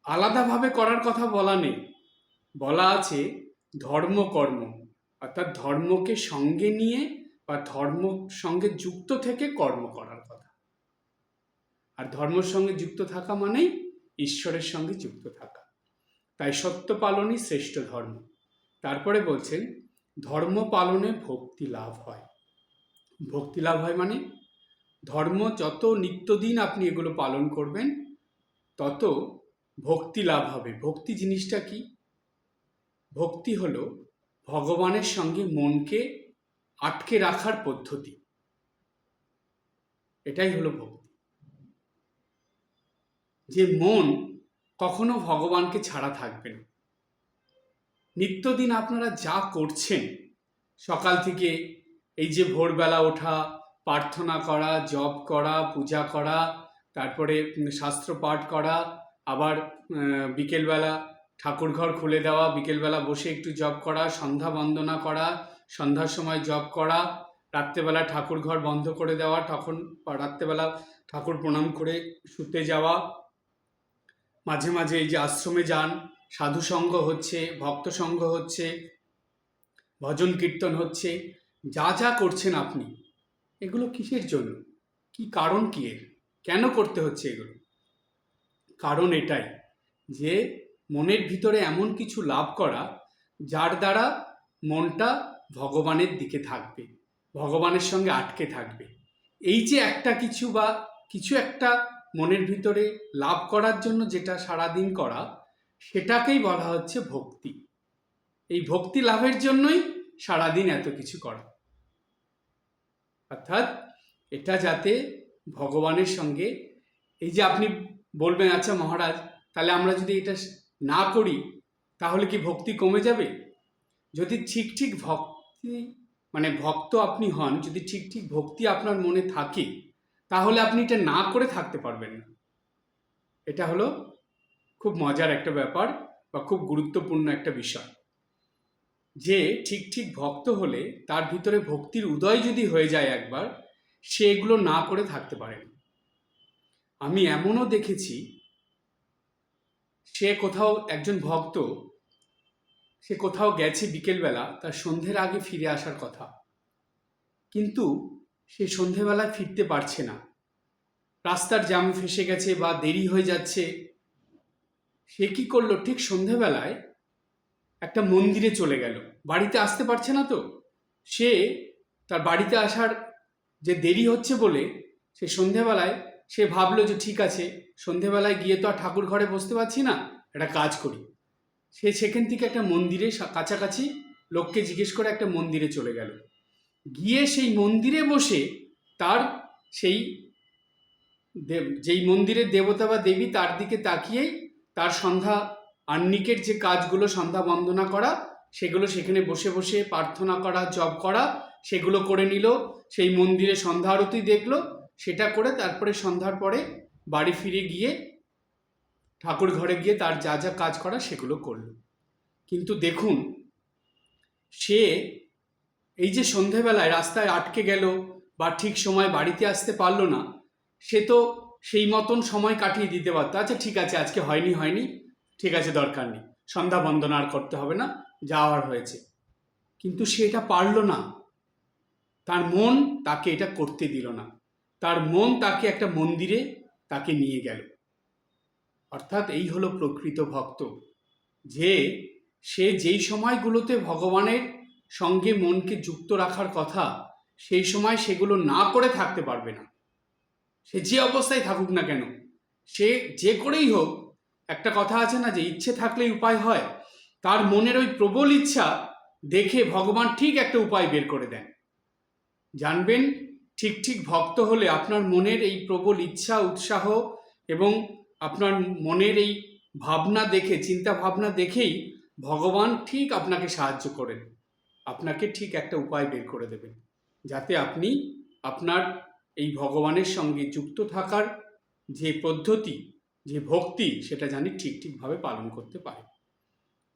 আলাদাভাবে করার কথা বলা নেই, বলা আছে ধর্ম কর্ম। অর্থাৎ ধর্মকে সঙ্গে নিয়ে বা ধর্ম সঙ্গে যুক্ত থেকে কর্ম করার কথা। আর ধর্মের সঙ্গে যুক্ত থাকা মানেই ঈশ্বরের সঙ্গে যুক্ত থাকা। তাই সত্য পালনই শ্রেষ্ঠ ধর্ম। তারপরে বলছেন, ধর্ম পালনে ভক্তি লাভ হয়। ভক্তি লাভ হয় মানে ধর্ম যত নিত্যদিন আপনি এগুলো পালন করবেন, তত ভক্তি লাভ হবে। ভক্তি জিনিসটা কি? ভক্তি হলো ভগবানের সঙ্গে মনকে আটকে রাখার পদ্ধতি। এটাই হলো ভক্তি, যে মন কখনো ভগবানকে ছাড়া থাকবে না। নিত্যদিন আপনারা যা করছেন, সকাল থেকে এই যে ভোরবেলা ওঠা, প্রার্থনা করা, জপ করা, পূজা করা, তারপরে শাস্ত্র পাঠ করা, আবার বিকেলবেলা ঠাকুরঘর খুলে দেওয়া, বিকেলবেলা বসে একটু জপ করা, সন্ধ্যা বন্দনা করা, সন্ধ্যার সময় জপ করা, রাত্রেবেলা ঠাকুরঘর বন্ধ করে দেওয়া, তখন রাত্রেবেলা ঠাকুর প্রণাম করে শুতে যাওয়া, মাঝে মাঝে এই যে আশ্রমে যান, সাধুসঙ্গ হচ্ছে, ভক্ত সঙ্গ হচ্ছে, ভজন কীর্তন হচ্ছে, যা যা করছেন আপনি, এগুলো কিসের জন্য? কি কারণ কি এর? কেন করতে হচ্ছে এগুলো? কারণ এটাই যে মনের ভিতরে এমন কিছু লাভ করা যার দ্বারা মনটা ভগবানের দিকে থাকবে, ভগবানের সঙ্গে আটকে থাকবে। এই যে একটা কিছু বা কিছু একটা মনের ভিতরে লাভ করার জন্য যেটা সারাদিন করা, সেটাকেই বলা হচ্ছে ভক্তি। এই ভক্তি লাভের জন্যই সারাদিন এত কিছু করা। অর্থাৎ এটা যাতে ভগবানের সঙ্গে, এই যে আপনি বলবেন আচ্ছা মহারাজ, তাহলে আমরা যদি এটা না করি তাহলে কি ভক্তি কমে যাবে? যদি ঠিক ঠিক ভক্তি মানে ভক্ত আপনি হন, যদি ঠিক ঠিক ভক্তি আপনার মনে থাকে, তাহলে আপনি এটা না করে থাকতে পারবেন না। এটা হলো খুব মজার একটা ব্যাপার বা খুব গুরুত্বপূর্ণ একটা বিষয়, যে ঠিক ঠিক ভক্ত হলে তার ভিতরে ভক্তির উদয় যদি হয়ে যায় একবার, সে এগুলো না করে থাকতে পারে না। আমি এমনও দেখেছি, সে কোথাও একজন ভক্ত, সে কোথাও গেছে বিকেলবেলা, তার সন্ধ্যের আগে ফিরে আসার কথা, কিন্তু সে সন্ধ্যেবেলায় ফিরতে পারছে না, রাস্তার জ্যাম ফেসে গেছে বা দেরি হয়ে যাচ্ছে। সে কি করলো, ঠিক সন্ধ্যেবেলায় একটা মন্দিরে চলে গেল। বাড়িতে আসতে পারছে না তো, সে তার বাড়িতে আসার যে দেরি হচ্ছে বলে সে সন্ধ্যেবেলায় সে ভাবলো যে ঠিক আছে, সন্ধ্যেবেলায় গিয়ে তো আর ঠাকুর ঘরে বসতে পারছি না, একটা কাজ করি। সে সেখান থেকে একটা মন্দিরে কাছাকাছি লোককে জিজ্ঞেস করে একটা মন্দিরে চলে গেল। গিয়ে সেই মন্দিরে বসে তার সেই যেই মন্দিরের দেবতা বা দেবী, তার দিকে তাকিয়েই তার সন্ধ্যা আহ্নিকের যে কাজগুলো, সন্ধ্যা বন্দনা করা, সেগুলো সেখানে বসে বসে প্রার্থনা করা, জপ করা, সেগুলো করে নিল। সেই মন্দিরে সন্ধ্যা আরতি দেখলো, সেটা করে তারপরে সন্ধ্যার পরে বাড়ি ফিরে গিয়ে ঠাকুর ঘরে গিয়ে তার যা যা কাজ করা সেগুলো করলো। কিন্তু দেখুন, সে এই যে সন্ধেবেলায় রাস্তায় আটকে গেল বা ঠিক সময় বাড়িতে আসতে পারলো না, সে তো সেই মতন সময় কাটিয়ে দিতে পারতো, আচ্ছা ঠিক আছে আজকে হয়নি, ঠিক আছে দরকার নেই, সন্ধ্যা বন্দনা আর করতে হবে না, যাওয়ার হয়েছে। কিন্তু সে এটা পারলো না, তার মন তাকে এটা করতে দিল না, তার মন তাকে একটা মন্দিরে তাকে নিয়ে গেল। অর্থাৎ এই হলো প্রকৃত ভক্ত, যে সে যেই সময়গুলোতে ভগবানের সঙ্গে মনকে যুক্ত রাখার কথা, সেই সময় সেগুলো না করে থাকতে পারবে না। সে যে অবস্থায় থাকুক না কেন, সে যে করেই হোক, একটা কথা আছে না যে ইচ্ছে থাকলেই উপায় হয়, তার মনের ওই প্রবল ইচ্ছা দেখে ভগবান ঠিক একটা উপায় বের করে দেন। জানবেন, ঠিক ঠিক ভক্ত হলে আপনার মনের এই প্রবল ইচ্ছা, উৎসাহ এবং আপনার মনের এই ভাবনা দেখে, চিন্তা ভাবনা দেখেই ভগবান ঠিক আপনাকে সাহায্য করেন, আপনাকে ঠিক একটা উপায় বের করে দেবেন, যাতে আপনি আপনার এই ভগবানের সঙ্গে যুক্ত থাকার যে পদ্ধতি, যে ভক্তি, সেটা জানি ঠিক ঠিকভাবে পালন করতে পারে।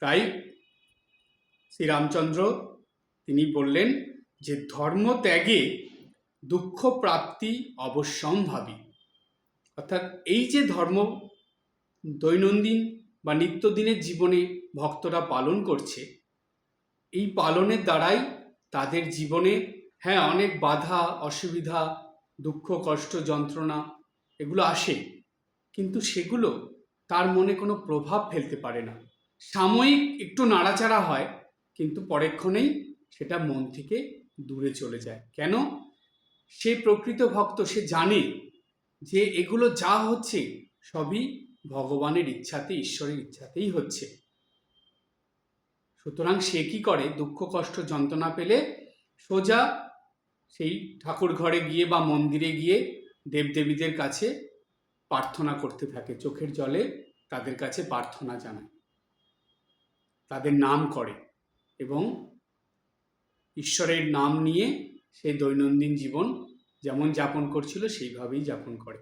তাই শ্রীরামচন্দ্র তিনি বললেন যে ধর্ম ত্যাগে দুঃখ প্রাপ্তি অবশ্যম্ভাবী। অর্থাৎ এই যে ধর্ম দৈনন্দিন বা নিত্যদিনের জীবনে ভক্তরা পালন করছে, এই পালনের দ্বারাই তাদের জীবনে অনেক বাধা, অসুবিধা, দুঃখ, কষ্ট, যন্ত্রণা এগুলো আসে, কিন্তু সেগুলো তার মনে কোনো প্রভাব ফেলতে পারে না। সাময়িক একটু নাড়াচাড়া হয়, কিন্তু পরেক্ষণেই সেটা মন থেকে দূরে চলে যায়। কেন? সে প্রকৃত ভক্ত, সে জানে যে এগুলো যা হচ্ছে সবই ভগবানের ইচ্ছাতে, ঈশ্বরের ইচ্ছাতেই হচ্ছে। সুতরাং সে কি করে, দুঃখ কষ্ট যন্ত্রণা পেলে সোজা সেই ঠাকুর ঘরে গিয়ে বা মন্দিরে গিয়ে দেবদেবীদের কাছে প্রার্থনা করতে থাকে, চোখের জলে তাদের কাছে প্রার্থনা জানায়, তাদের নাম করে এবং ঈশ্বরের নাম নিয়ে সে দৈনন্দিন জীবন যেমন যাপন করছিল সেইভাবেই যাপন করে।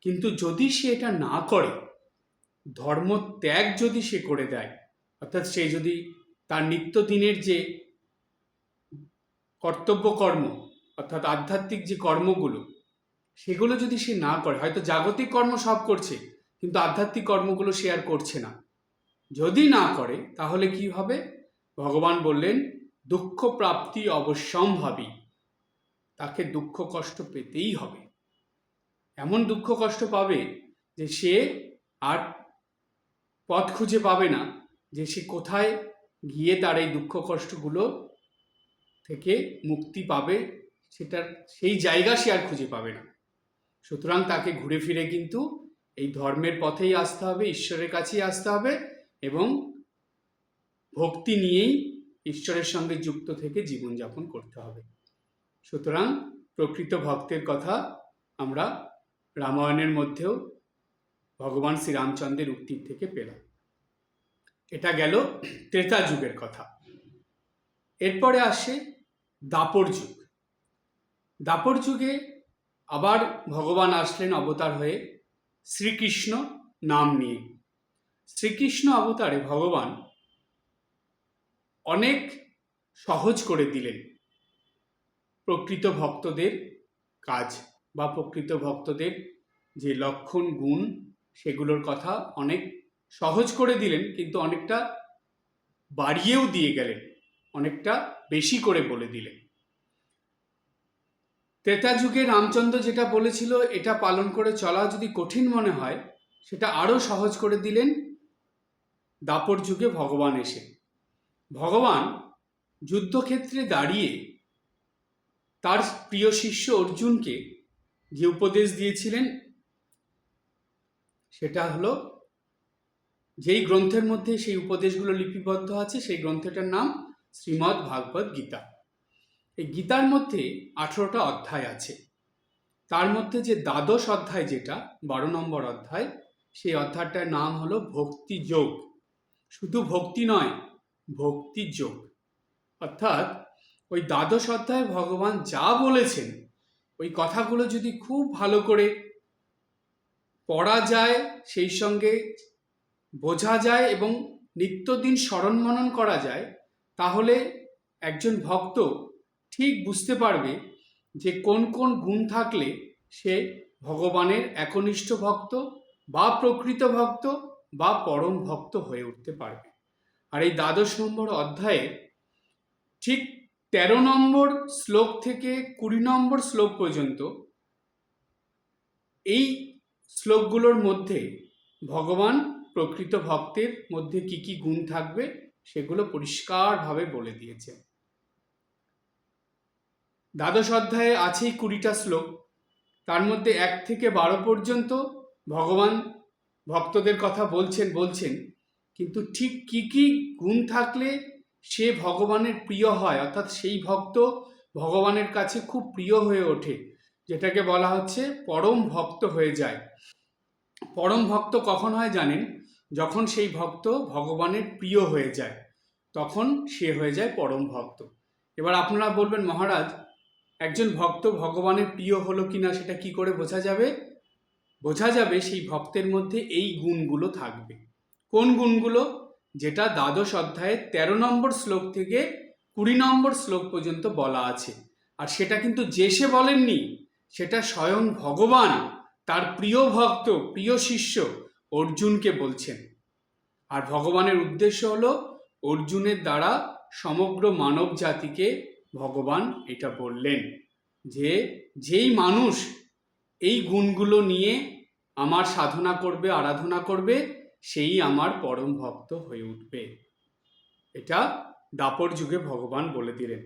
কিন্তু যদি সে এটা না করে, ধর্ম ত্যাগ যদি সে করে দেয়, অর্থাৎ সে যদি তার নিত্যদিনের যে কর্তব্য কর্ম অর্থাৎ আধ্যাত্মিক যে কর্মগুলো সেগুলো যদি সে না করে, হয়তো জাগতিক কর্ম সব করছে কিন্তু আধ্যাত্মিক কর্মগুলো সে আর করছে না, যদি না করে তাহলে কি হবে? ভগবান বললেন দুঃখ প্রাপ্তি অবশ্যম্ভাবী, তাকে দুঃখ কষ্ট পেতেই হবে। এমন দুঃখ কষ্ট পাবে যে সে আর পথ খুঁজে পাবে না যে সে কোথায় গিয়ে তার এই দুঃখ কষ্টগুলো থেকে মুক্তি পাবে, সেটার সেই জায়গা সে আর খুঁজে পাবে না। সুতরাং তাকে ঘুরে ফিরে কিন্তু এই ধর্মের পথেই আসতে হবে, ঈশ্বরের কাছেই আসতে হবে এবং ভক্তি নিয়েই ঈশ্বরের সঙ্গে যুক্ত থেকে জীবনযাপন করতে হবে। সুতরাং প্রকৃত ভক্তের কথা আমরা রামায়ণের মধ্যেও ভগবান শ্রীরামচন্দ্রের উক্তির থেকে পেলাম। এটা গেল ত্রেতা যুগের কথা। এরপরে আসে দাপর যুগ। দাপর যুগে আবার ভগবান আসলেন অবতার হয়ে শ্রীকৃষ্ণ নাম নিয়ে। শ্রীকৃষ্ণ অবতারে ভগবান অনেক সহজ করে দিলেন প্রকৃত ভক্তদের কাজ বা প্রকৃত ভক্তদের যে লক্ষণ গুণ সেগুলোর কথা অনেক সহজ করে দিলেন, কিন্তু অনেকটা বাড়িয়েও দিয়ে গেলেন, অনেকটা বেশি করে বলে দিলেন। ত্রেতা যুগে রামচন্দ্র যেটা বলেছিল এটা পালন করে চলা যদি কঠিন মনে হয়, সেটা আরো সহজ করে দিলেন দাপর যুগে ভগবান এসে। ভগবান যুদ্ধক্ষেত্রে দাঁড়িয়ে তার প্রিয় শিষ্য অর্জুনকে যে উপদেশ দিয়েছিলেন সেটা হলো, যেই গ্রন্থের মধ্যে সেই উপদেশগুলো লিপিবদ্ধ আছে সেই গ্রন্থটার নাম শ্রীমদ্ ভাগবত গীতা। এই গীতার মধ্যে 18টা অধ্যায় আছে। তার মধ্যে যে দ্বাদশ অধ্যায়, যেটা 12 নম্বর অধ্যায়, সেই অধ্যায়টার নাম হলো ভক্তি যোগ। শুধু ভক্তি নয়, ভক্তি যোগ। অর্থাৎ ওই দ্বাদশ অধ্যায়ে ভগবান যা বলেছেন ওই কথাগুলো যদি খুব ভালো করে পড়া যায়, সেই সঙ্গে বোঝা যায় এবং নিত্যদিন স্মরণ মনন করা যায়, তাহলে একজন ভক্ত ঠিক বুঝতে পারবে যে কোন কোন গুণ থাকলে সে ভগবানের একনিষ্ঠ ভক্ত বা প্রকৃত ভক্ত বা পরম ভক্ত হয়ে উঠতে পারবে। আর এই দ্বাদশ নম্বর অধ্যায়ে ঠিক 13 নম্বর শ্লোক থেকে 20 নম্বর শ্লোক পর্যন্ত এই শ্লোকগুলোর মধ্যে ভগবান প্রকৃত ভক্তের মধ্যে কি কি গুণ থাকবে সেগুলো পরিষ্কারভাবে বলে দিয়েছে। দ্বাদশ অধ্যায়ে আছেই 20টা শ্লোক, তার মধ্যে 1 থেকে 12 পর্যন্ত ভগবান ভক্তদের কথা বলছেন, কিন্তু ঠিক কি কি গুণ থাকলে সে ভগবানের প্রিয় হয়, অর্থাৎ সেই ভক্ত ভগবানের কাছে খুব প্রিয় হয়ে ওঠে, যেটাকে বলা হচ্ছে পরম ভক্ত হয়ে যায়। পরম ভক্ত কখন হয় জানেন? যখন সেই ভক্ত ভগবানের প্রিয় হয়ে যায়, তখন সে হয়ে যায় পরম ভক্ত। এবার আপনারা বলবেন, মহারাজ একজন ভক্ত ভগবানের প্রিয় হলো কিনা সেটা কি করে বোঝা যাবে? বোঝা যাবে সেই ভক্তের মধ্যে এই গুণগুলো থাকবে। কোন গুণগুলো? যেটা দ্বাদশ অধ্যায়ে 13 নম্বর শ্লোক থেকে 20 নম্বর শ্লোক পর্যন্ত বলা আছে। আর সেটা কিন্তু যে সে বলেননি, সেটা স্বয়ং ভগবান তার প্রিয় ভক্ত, প্রিয় শিষ্য অর্জুনকে বলছেন। আর ভগবানের উদ্দেশ্য হলো অর্জুনের দ্বারা সমগ্র মানব জাতিকে ভগবান এটা বললেন যে যেই মানুষ এই গুণগুলো নিয়ে আমার সাধনা করবে, আরাধনা করবে, সেই আমার পরম ভক্ত হয়ে উঠবে। এটা দাপর যুগে ভগবান বলে দিলেন।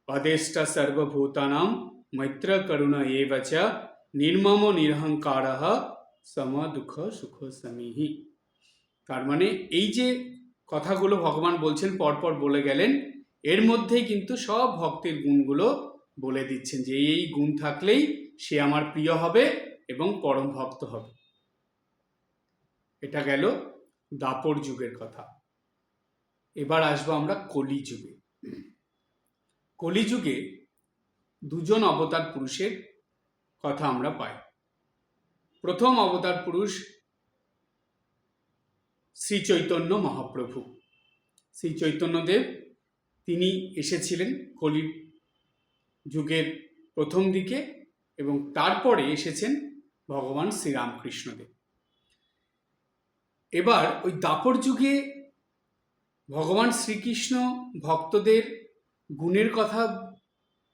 অদেষ্টা সর্বভূতানাম মৈত্র করুণা এবচ নির্মম নিরহংকারঃ সম দুঃখ সুখ সমিহি। তার মানে এই যে কথাগুলো ভগবান বলছেন, পরপর বলে গেলেন, এর মধ্যেই কিন্তু সব ভক্তের গুণগুলো বলে দিচ্ছেন যে এই গুণ থাকলেই সে আমার প্রিয় হবে এবং পরম ভক্ত হবে। এটা গেল দাপর যুগের কথা। এবার আসবো আমরা কলিযুগে। কলিযুগে দুজন অবতার পুরুষের কথা আমরা পাই। প্রথম অবতার পুরুষ শ্রী চৈতন্য মহাপ্রভু। শ্রী চৈতন্যদেব তিনি এসেছিলেন কলি যুগের প্রথম দিকে এবং তারপরে এসেছেন ভগবান শ্রীরামকৃষ্ণদেব। এবার ওই দাপর যুগে ভগবান শ্রীকৃষ্ণ ভক্তদের গুণের কথা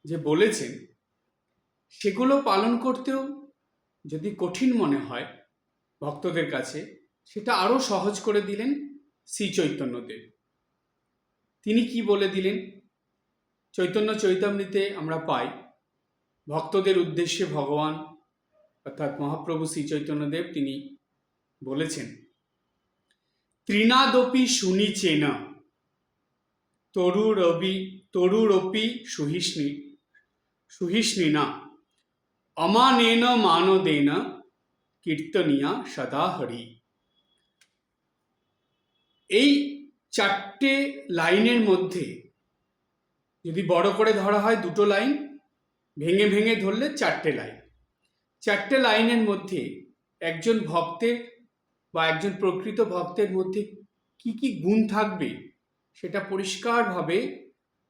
যে বলেছেন, সেগুলো পালন করতেও যদি কঠিন মনে হয় ভক্তদের কাছে, সেটা আরও সহজ করে দিলেন শ্রী চৈতন্যদেব। তিনি কি বলে দিলেন? চৈতন্য চৈতামৃতে আমরা পাই, ভক্তদের উদ্দেশ্যে ভগবান অর্থাৎ মহাপ্রভু শ্রী চৈতন্যদেব তিনি বলেছেন, ত্রিনাদপি শুনিচেন তরুরপি সুহিষ্ণিনা অমানেন মানদেন কীর্তনিয়া সদা হরি। এই চারটে লাইনের মধ্যে যদি বড় করে ধরা হয় দুটো লাইন, ভেঙে ভেঙে ধরলে চারটে লাইন। চারটে লাইনের মধ্যে একজন ভক্তের বা একজন প্রকৃত ভক্তের মধ্যে কি কি গুণ থাকবে সেটা পরিষ্কারভাবে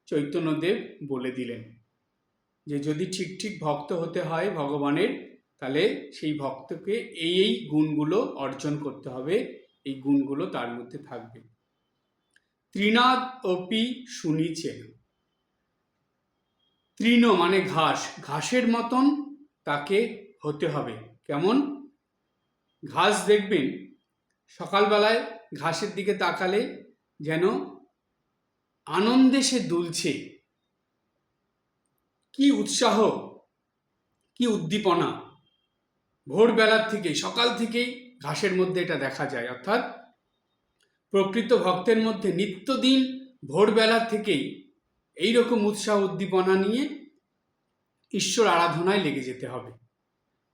চৈতন্যদেব বলে দিলেন, যে যদি ঠিক ঠিক ভক্ত হতে হয় ভগবানের, তাহলে সেই ভক্তকে এই গুণগুলো অর্জন করতে হবে, এই গুণগুলো তার মধ্যে থাকবে। ত্রিনাদ অপি শুনিছেন, তৃণ মানে ঘাস, ঘাসের মতন তাকে হতে হবে। কেমন ঘাস? দেখবেন সকালবেলায় ঘাসের দিকে তাকালে যেন আনন্দে সে দুলছে, কি উৎসাহ, কি উদ্দীপনা, ভোরবেলার থেকে সকাল থেকেই ঘাসের মধ্যে এটা দেখা যায়। অর্থাৎ প্রকৃত ভক্তের মধ্যে নিত্যদিন ভোরবেলা থেকেই এইরকম উৎসাহ উদ্দীপনা নিয়ে ঈশ্বর আরাধনায় লেগে যেতে হবে।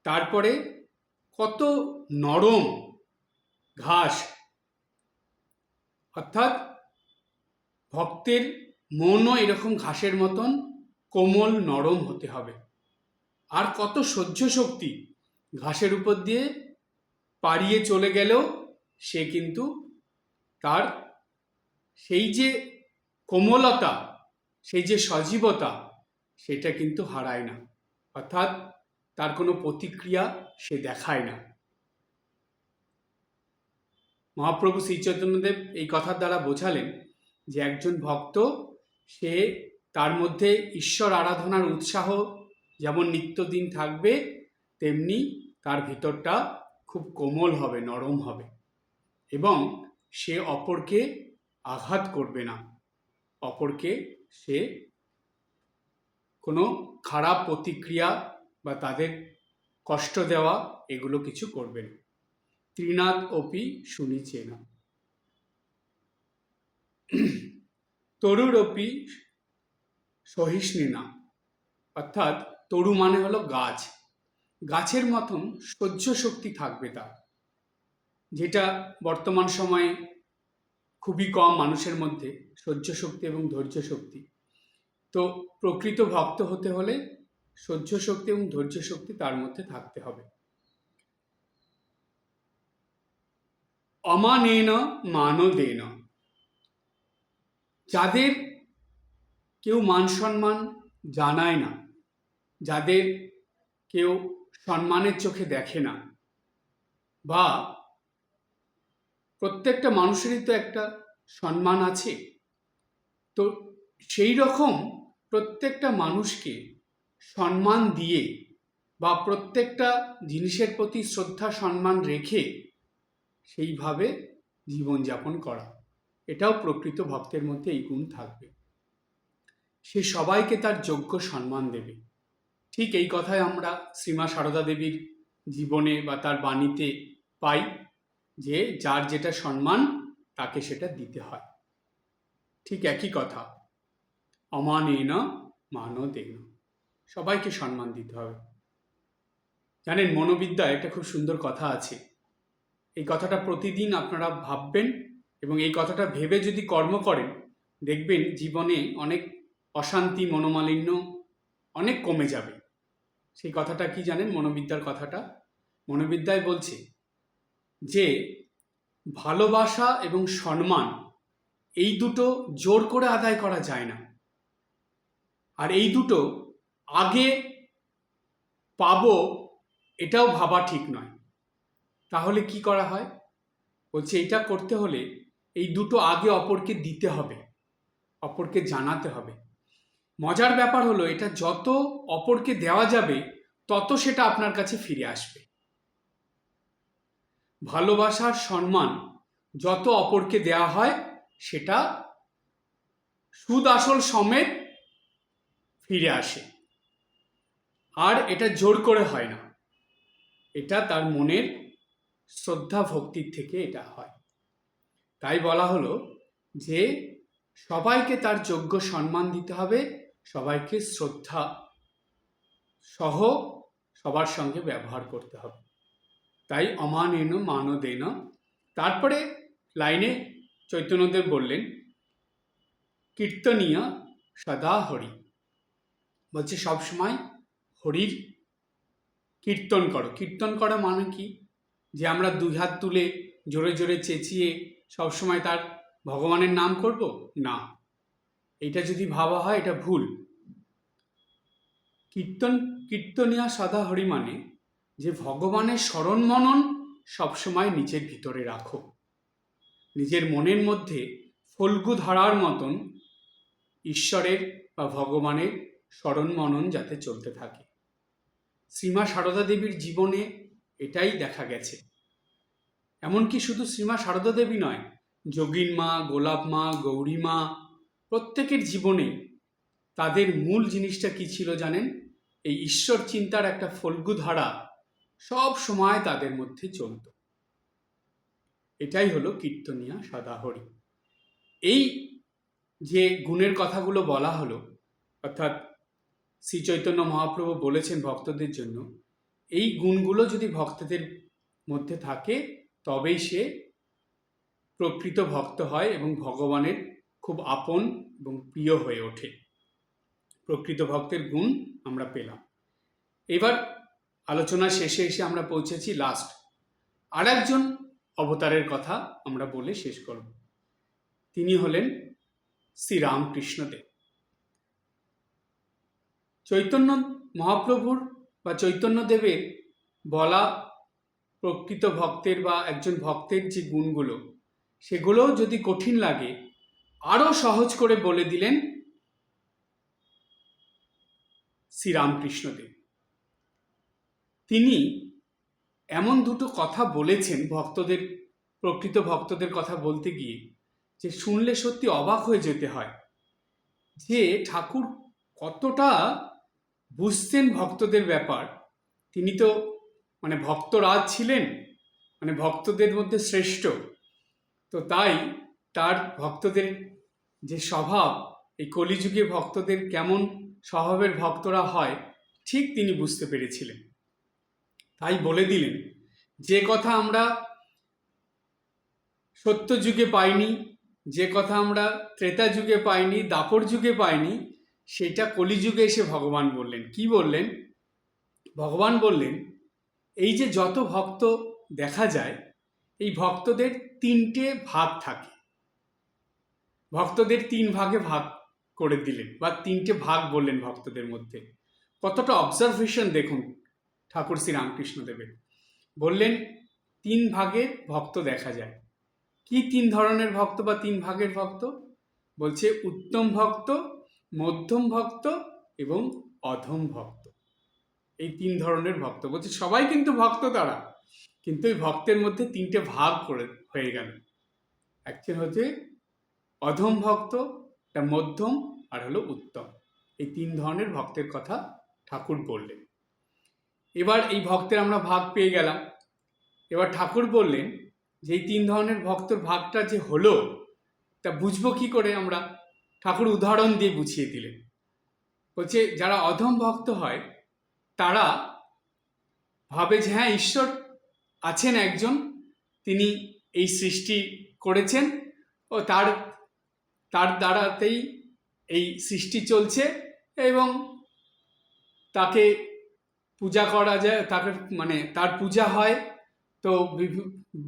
তারপরে কত নরম ঘাস, অর্থাৎ ভক্তের মনও এরকম ঘাসের মতন কোমল নরম হতে হবে। আর কত সহ্য শক্তি, ঘাসের উপর দিয়ে পাড়িয়ে চলে গেলেও সে কিন্তু তার সেই যে কোমলতা, সেই যে সজীবতা, সেটা কিন্তু হারায় না। অর্থাৎ তার কোনো প্রতিক্রিয়া সে দেখায় না। মহাপ্রভু শ্রী চৈতন্যদেব এই কথার দ্বারা বোঝালেন যে একজন ভক্ত, সে তার মধ্যে ঈশ্বর আরাধনার উৎসাহ যেমন নিত্যদিন থাকবে, তেমনি তার ভিতরটা খুব কোমল হবে, নরম হবে, এবং সে অপরকে আঘাত করবে না, অপরকে সে কোনো খারাপ প্রতিক্রিয়া বা তাদের কষ্ট দেওয়া এগুলো কিছু করবে না। ত্রিনাদ অপি শুনিছেন তরুরপি সহিষ্ণিনা, অর্থাৎ তরু মানে হলো গাছ, গাছের মতন সহ্য শক্তি থাকবে তার, যেটা বর্তমান সময়ে খুবই কম মানুষের মধ্যে, সহ্য শক্তি এবং ধৈর্য শক্তি। তো প্রকৃত ভক্ত হতে হলে সহ্য শক্তি এবং ধৈর্য শক্তি তার মধ্যে থাকতে হবে। অমানেন মানদেন, যাদের কেউ মান সম্মান জানায় না, যাদের কেউ সম্মানের চোখে দেখে না, বা প্রত্যেকটা মানুষেরই তো একটা সম্মান আছে, তো সেই রকম প্রত্যেকটা মানুষকে সম্মান দিয়ে বা প্রত্যেকটা জিনিসের প্রতি শ্রদ্ধা সম্মান রেখে সেইভাবে জীবনযাপন করা, এটাও প্রকৃত ভক্তের মধ্যে এই গুণ থাকবে। সে সবাইকে তার যোগ্য সম্মান দেবে। ঠিক এই কথাই আমরা শ্রীমা সারদা দেবীর জীবনে বা তার বাণীতে পাই, যে যার যেটা সম্মান তাকে সেটা দিতে হয়। ঠিক একই কথা, অমানেন মানদেন, সবাইকে সম্মান দিতে হবে। জানেন, মনোবিদ্যায় একটা খুব সুন্দর কথা আছে। এই কথাটা প্রতিদিন আপনারা ভাববেন এবং এই কথাটা ভেবে যদি কর্ম করেন, দেখবেন জীবনে অনেক অশান্তি, মনোমালিন্য অনেক কমে যাবে। সেই কথাটা কি জানেন? মনোবিদ্যার কথাটা মনোবিদ্যায় বলছে যে ভালোবাসা এবং সম্মান এই দুটো জোর করে আদায় করা যায় না, আর এই দুটো আগে পাবো এটাও ভাবা ঠিক নয়। তাহলে কি করা হয়? বলছে এটা করতে হলে এই দুটো আগে অপরকে দিতে হবে, অপরকে জানাতে হবে। মজার ব্যাপার হলো, এটা যত অপরকে দেওয়া যাবে তত সেটা আপনার কাছে ফিরে আসবে। ভালোবাসার সম্মান যত অপরকে দেওয়া হয় সেটা সুদ আসল সমেত ফিরে আসে। আর এটা জোর করে হয় না, এটা তার মনের শ্রদ্ধা ভক্তির থেকে এটা হয়। তাই বলা হলো যে সবাইকে তার যোগ্য সম্মান দিতে হবে, সবাইকে শ্রদ্ধা সহ সবার সঙ্গে ব্যবহার করতে হবে। তাই অমানেন মানদেন। তারপরে লাইনে চৈতন্যদেব বললেন কীর্তনীয় সদা হরি, বলছে সবসময় হরির কীর্তন করো। কীর্তন করা মানে কি? যে আমরা দুই হাত তুলে জোরে জোরে চেঁচিয়ে সবসময় তার ভগবানের নাম করব? না, এটা যদি ভাবা হয় এটা ভুল। কীর্তনীয় সদা হরি মানে যে ভগবানের স্মরণ মনন সবসময় নিজের ভিতরে রাখো, নিজের মনের মধ্যে ফল্গু ধারার মতন ঈশ্বরের বা ভগবানের স্মরণ মনন যাতে চলতে থাকে। শ্রীমা সারদা দেবীর জীবনে এটাই দেখা গেছে। এমনকি শুধু শ্রীমা সারদা দেবী নয়, যোগীন মা, গোলাপ মা, গৌরী মা, প্রত্যেকের জীবনে তাদের মূল জিনিসটা কি ছিল জানেন? এই ঈশ্বর চিন্তার একটা ফল্গু ধারা সব সময় তাদের মধ্যে চলত। এটাই হলো কীর্তনীয়া সদাহরি। এই যে গুণের কথাগুলো বলা হলো, অর্থাৎ শ্রী চৈতন্য মহাপ্রভু বলেছেন ভক্তদের জন্য, এই গুণগুলো যদি ভক্তদের মধ্যে থাকে তবেই সে প্রকৃত ভক্ত হয় এবং ভগবানের খুব আপন এবং প্রিয় হয়ে ওঠে। প্রকৃত ভক্তের গুণ আমরা পেলাম। এবার আলোচনা শেষে এসে আমরা পৌঁছেছি লাস্ট আর একজন অবতারের কথা আমরা বলে শেষ করব। তিনি হলেন শ্রীরামকৃষ্ণদেব। চৈতন্য মহাপ্রভুর বা চৈতন্যদেবের বলা প্রকৃত ভক্তের বা একজন ভক্তের যে গুণগুলো, সেগুলোও যদি কঠিন লাগে, আরো সহজ করে বলে দিলেন শ্রীরামকৃষ্ণদেব। তিনি এমন দুটো কথা বলেছেন ভক্তদের, প্রকৃত ভক্তদের কথা বলতে গিয়ে, যে শুনলে সত্যি অবাক হয়ে যেতে হয় যে ঠাকুর কতটা বুঝতেন ভক্তদের ব্যাপার। তিনি তো মানে ভক্তরাজ ছিলেন, মানে ভক্তদের মধ্যে শ্রেষ্ঠ। তো তাই তার ভক্তদের যে স্বভাব, এই কলিযুগে ভক্তদের কেমন স্বভাবের ভক্তরা হয় ঠিক তিনি বুঝতে পেরেছিলেন। তাই বলে দিলেন, যে কথা আমরা সত্য যুগে পাইনি, যে কথা আমরা ত্রেতা যুগে পাইনি, দাপর যুগে পাইনি, সেটা কলিযুগে এসে ভগবান বললেন। কি বললেন? ভগবান বললেন এই যে যত ভক্ত দেখা যায়, এই ভক্তদের তিনটে ভাগ থাকে। ভক্তদের তিন ভাগে ভাগ করে দিলেন বা তিনটে ভাগ বললেন ভক্তদের মধ্যে। কতটা অবজারভেশন দেখুন ঠাকুর শ্রী রামকৃষ্ণদেবের। বললেন তিন ভাগের ভক্ত দেখা যায়। কি তিন ধরনের ভক্ত বা তিন ভাগের ভক্ত? বলছে উত্তম ভক্ত, মধ্যম ভক্ত এবং অধম ভক্ত। এই তিন ধরনের ভক্ত। বলছে সবাই কিন্তু ভক্ত তারা, কিন্তু এই ভক্তের মধ্যে তিনটে ভাগ করে হয়ে গেল। একটা হচ্ছে অধম ভক্ত, একটা মধ্যম, আর হলো উত্তম। এই তিন ধরনের ভক্তের কথা ঠাকুর বললেন। এবার এই ভক্তের আমরা ভাগ পেয়ে গেলাম। এবার ঠাকুর বললেন যে এই 3 ধরনের ভক্তর ভাগটা যে হলো, তা বুঝবো কি করে আমরা? ঠাকুর উদাহরণ দিয়ে বুঝিয়ে দিলেন। বলছে যারা অধম ভক্ত হয় তারা ভাবে যে হ্যাঁ, ঈশ্বর আছেন একজন, তিনি এই সৃষ্টি করেছেন ও তার তার দ্বারাতেই এই সৃষ্টি চলছে, এবং তাকে পূজা করা যায়, তাকে মানে তার পূজা হয়। তো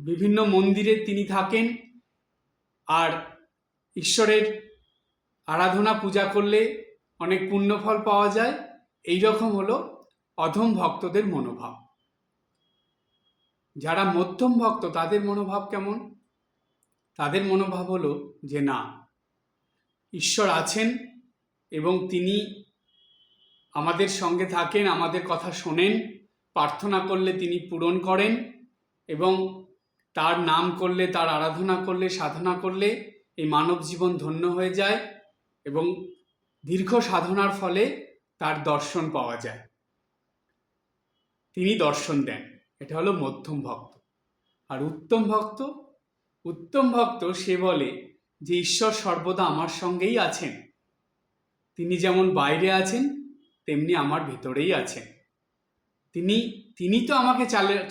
বিভিন্ন মন্দিরে তিনি থাকেন, আর ঈশ্বরের আরাধনা পূজা করলে অনেক পুণ্যফল পাওয়া যায়। এই রকম হলো অধম ভক্তদের মনোভাব। যারা মধ্যম ভক্ত তাদের মনোভাব কেমন? তাদের মনোভাব হলো যে না, ঈশ্বর আছেন এবং তিনি আমাদের সঙ্গে থাকেন, আমাদের কথা শোনেন, প্রার্থনা করলে তিনি পূরণ করেন, এবং তার নাম করলে, তার আরাধনা করলে, সাধনা করলে এই মানব জীবন ধন্য হয়ে যায় এবং দীর্ঘ সাধনার ফলে তার দর্শন পাওয়া যায়, তিনি দর্শন দেন। এটা হলো মধ্যম ভক্ত। আর উত্তম ভক্ত সে বলে যে ঈশ্বর সর্বদা আমার সঙ্গেই আছেন, তিনি যেমন বাইরে আছেন তেমনি আমার ভিতরেই আছেন, তিনি তো আমাকে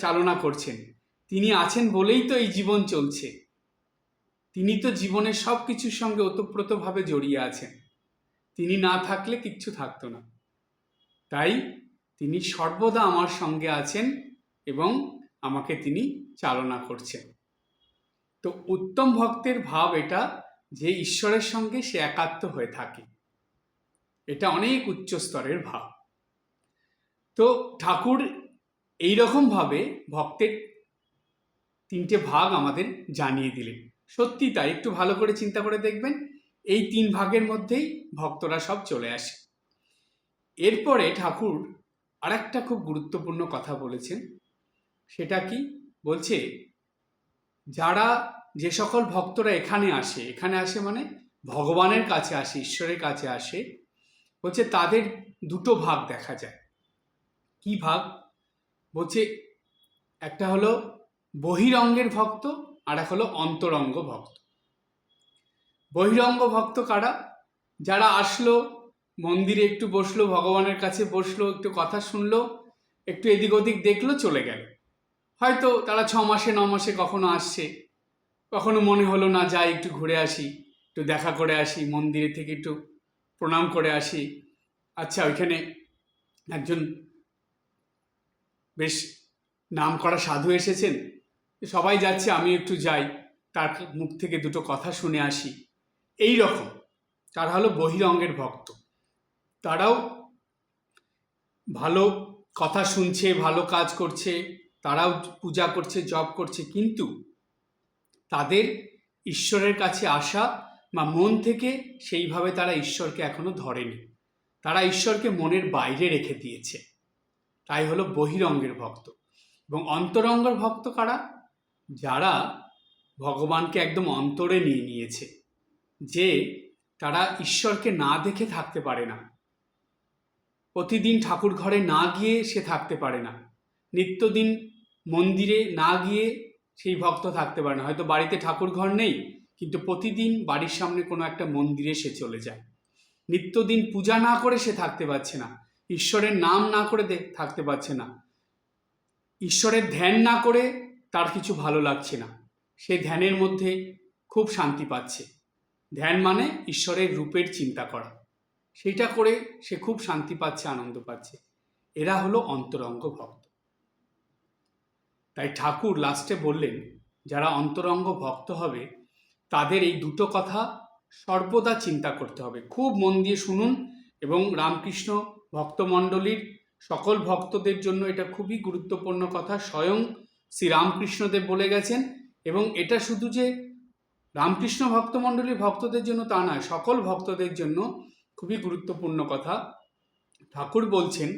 চালনা করছেন, তিনি আছেন বলেই তো এই জীবন চলছে, তিনি তো জীবনের সব কিছুর সঙ্গে ওতপ্রোতভাবে জড়িয়ে আছেন, তিনি না থাকলে কিচ্ছু থাকতো না। তাই তিনি সর্বদা আমার সঙ্গে আছেন এবং আমাকে তিনি চালনা করছেন। তো উত্তম ভক্তের ভাব এটা যে ঈশ্বরের সঙ্গে সে একাত্ম হয়ে থাকে, এটা অনেক উচ্চ স্তরের ভাব। তো ঠাকুর এইরকম ভাবে ভক্তের 3টে ভাগ আমাদের জানিয়ে দিলেন। সত্যি তাই, একটু ভালো করে চিন্তা করে দেখবেন, এই 3 ভাগের মধ্যেই ভক্তরা সব চলে আসে। এরপরে ঠাকুর আরেকটা খুব গুরুত্বপূর্ণ কথা বলেছেন। সেটা কি বলছে? যে সকল ভক্তরা এখানে আসে মানে ভগবানের কাছে আসে, ঈশ্বরের কাছে আসে, বলছে তাদের 2টো ভাগ দেখা যায়। কি ভাগ? বলছে একটা হলো বহিরঙ্গের ভক্ত, আর এক হলো অন্তরঙ্গ ভক্ত। বহিরঙ্গ ভক্ত কারা? যারা আসলো, মন্দিরে একটু বসলো, ভগবানের কাছে বসলো, একটু কথা শুনলো, একটু এদিক ওদিক দেখলো, চলে গেল। হয়তো তারা 6 মাসে 9 মাসে কখনো আসছে, কখনো মনে হলো না যাই একটু ঘুরে আসি, একটু দেখা করে আসি, মন্দিরে থেকে একটু প্রণাম করে আসি, আচ্ছা ওইখানে একজন বেশ নাম করা সাধু এসেছেন, সবাই যাচ্ছে আমি একটু যাই, তার মুখ থেকে 2টো কথা শুনে আসি, এই রকম। তারা হলো বহিরঙ্গের ভক্ত। তারাও ভালো কথা শুনছে, ভালো কাজ করছে, তারাও পূজা করছে, জপ করছে, কিন্তু তাদের ঈশ্বরের কাছে আসা বা মন থেকে সেইভাবে তারা ঈশ্বরকে এখনো ধরেনি, তারা ঈশ্বরকে মনের বাইরে রেখে দিয়েছে। তাই হলো বহিরঙ্গের ভক্ত। এবং অন্তরঙ্গের ভক্ত কারা? যারা ভগবানকে একদম অন্তরে নিয়ে নিয়েছে, যে তারা ঈশ্বরকে না দেখে থাকতে পারে না, প্রতিদিন ঠাকুর ঘরে না গিয়ে সে থাকতে পারে না, নিত্যদিন মন্দিরে না গিয়ে সেই ভক্ত থাকতে পারে না। হয়তো বাড়িতে ঠাকুর ঘর নেই, কিন্তু প্রতিদিন বাড়ির সামনে কোনো একটা মন্দিরে সে চলে যায়। নিত্যদিন পূজা না করে সে থাকতে পারছে না, ঈশ্বরের নাম না করে থাকতে পারছে না, ঈশ্বরের ধ্যান না করে তার কিছু ভালো লাগছে না, সে ধ্যানের মধ্যে খুব শান্তি পাচ্ছে। ধ্যান মানে ঈশ্বরের রূপের চিন্তা করা, সেইটা করে সে খুব শান্তি পাচ্ছে, আনন্দ পাচ্ছে। এরা হলো অন্তরঙ্গ ভক্ত। তাই ঠাকুর লাস্টে বললেন যারা অন্তরঙ্গ ভক্ত হবে তাদের এই 2টো কথা সর্বদা চিন্তা করতে হবে। খুব মন দিয়ে শুনুন, এবং রামকৃষ্ণ ভক্তমণ্ডলীর সকল ভক্তদের জন্য এটা খুবই গুরুত্বপূর্ণ কথা। স্বয়ং শ্রী রামকৃষ্ণদেব বলে গেছেন, এবং এটা শুধু যে রামকৃষ্ণ ভক্তমণ্ডলীর ভক্তদের জন্য তা নয়, সকল ভক্তদের জন্য খুবই গুরুত্বপূর্ণ কথা। ঠাকুর বলছেন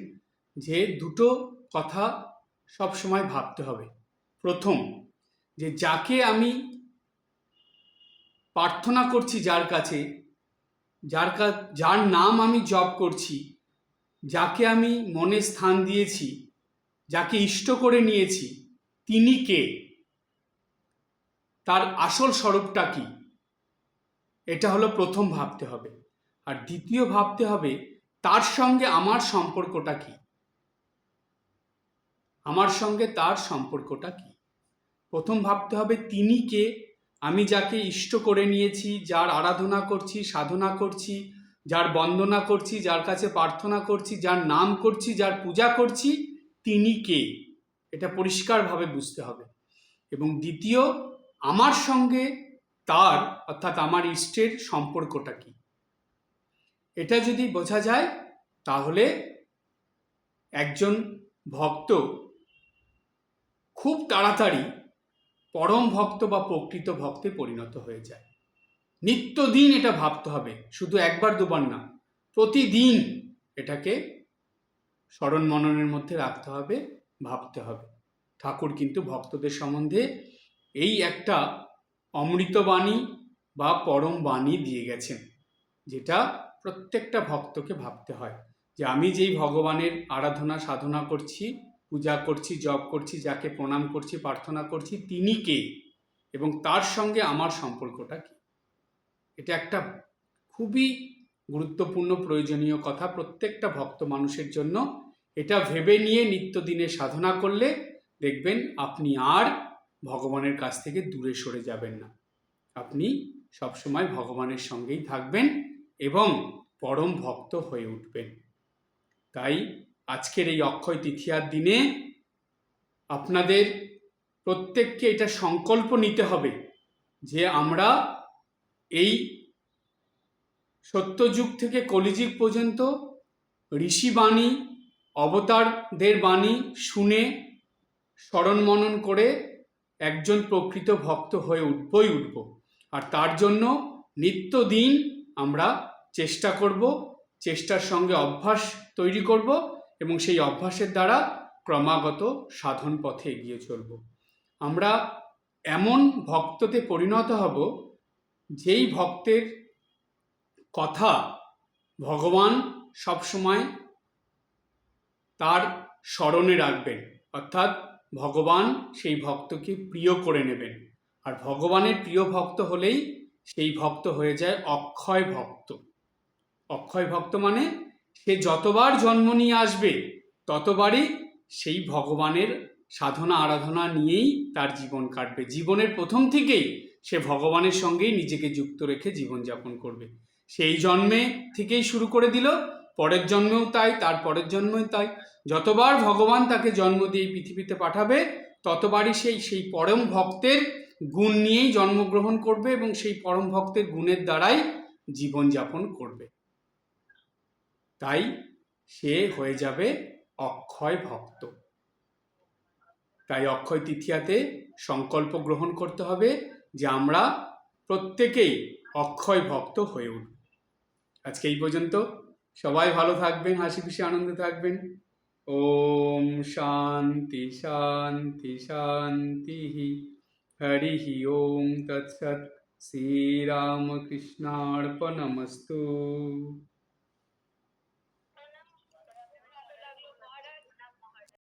যে 2টো কথা সব সময় ভাবতে হবে। প্রথম, যে যাকে আমি প্রার্থনা করছি, যার কাছে, যার নাম আমি জপ করছি, যাকে আমি মনে স্থান দিয়েছি, যাকে ইষ্ট করে নিয়েছি, তিনি কে? তার আসল স্বরূপটা কি, এটা হলো প্রথম ভাবতে হবে। আর দ্বিতীয় ভাবতে হবে তার সঙ্গে আমার সম্পর্কটা কি, আমার সঙ্গে তার সম্পর্কটা কি। প্রথম ভাবতে হবে তিনি কে, আমি যাকে ইষ্ট করে নিয়েছি, যার আরাধনা করছি, সাধনা করছি, যার বন্দনা করছি, যার কাছে প্রার্থনা করছি, যার নাম করছি, যার পূজা করছি, তিনি কে, এটা পরিষ্কারভাবে বুঝতে হবে। এবং দ্বিতীয়, আমার সঙ্গে তার অর্থাৎ আমার ইষ্টের সম্পর্কটা কি, এটা যদি বোঝা যায় তাহলে একজন ভক্ত খুব তাড়াতাড়ি পরম ভক্ত বা প্রকৃত ভক্তে পরিণত হয়ে যায়। নিত্যদিন এটা ভাবতে হবে, শুধু একবার দুবার না, প্রতিদিন এটাকে স্মরণ মননের মধ্যে রাখতে হবে, ভাবতে হবে। ঠাকুর কিন্তু ভক্তদের সম্বন্ধে এই একটা অমৃতবাণী বা পরম বাণী দিয়ে গেছেন, যেটা প্রত্যেকটা ভক্তকে ভাবতে হয় যে আমি যেই ভগবানের আরাধনা সাধনা করছি, পূজা করছি, জপ করছি, যাকে প্রণাম করছি, প্রার্থনা করছি, তিনি কে এবং তার সঙ্গে আমার সম্পর্কটা কি। এটা একটা খুবই গুরুত্বপূর্ণ প্রয়োজনীয় কথা প্রত্যেকটা ভক্ত মানুষের জন্য। এটা ভেবে নিয়ে নিত্যদিনে সাধনা করলে দেখবেন আপনি আর ভগবানের কাছ থেকে দূরে সরে যাবেন না, আপনি সবসময় ভগবানের সঙ্গেই থাকবেন এবং পরম ভক্ত হয়ে উঠবেন। তাই আজকের এই অক্ষয় তৃতীয়ার দিনে আপনাদের প্রত্যেককে এটা সংকল্প নিতে হবে যে আমরা এই সত্যযুগ থেকে কলিযুগ পর্যন্ত ঋষিবাণী, অবতারদের বাণী শুনে স্মরণ মনন করে একজন প্রকৃত ভক্ত হয়ে উঠবই উঠব। আর তার জন্য নিত্যদিন আমরা চেষ্টা করব, চেষ্টার সঙ্গে অভ্যাস তৈরি করব এবং সেই অভ্যাসের দ্বারা ক্রমাগত সাধন পথে এগিয়ে চলব। আমরা এমন ভক্ততে পরিণত হব যেই ভক্তের কথা ভগবান সবসময় তার স্মরণে রাখবেন, অর্থাৎ ভগবান সেই ভক্তকে প্রিয় করে নেবেন। আর ভগবানের প্রিয় ভক্ত হলেই সেই ভক্ত হয়ে যায় অক্ষয় ভক্ত। অক্ষয় ভক্ত মানে সে যতবার জন্ম নিয়ে আসবে ততবারই সেই ভগবানের সাধনা আরাধনা নিয়েই তার জীবন কাটবে। জীবনের প্রথম থেকেই সে ভগবানের সঙ্গেই নিজেকে যুক্ত রেখে জীবনযাপন করবে। সেই জন্মে থেকেই শুরু করে দিল, পরের জন্মেও তাই, তার পরের জন্মেও তাই। যতবার ভগবান তাকে জন্ম দিয়ে পৃথিবীতে পাঠাবে ততবারই সেই পরম ভক্তের গুণ নিয়েই জন্মগ্রহণ করবে এবং সেই পরম ভক্তের গুণের দ্বারাই জীবনযাপন করবে। তাই সে হয়ে যাবে অক্ষয় ভক্ত। তাই অক্ষয় তৃতীয়াতে সংকল্প গ্রহণ করতে হবে যে আমরা প্রত্যেকেই অক্ষয় ভক্ত হয়ে উঠব। আজকে এই পর্যন্ত, সবাই ভালো থাকবেন, হাসি খুশি আনন্দে থাকবেন। ওম শান্তি শান্তি শান্তি। হরি ওম তৎসৎ। শ্রীরামকৃষ্ণার্পণমস্তু।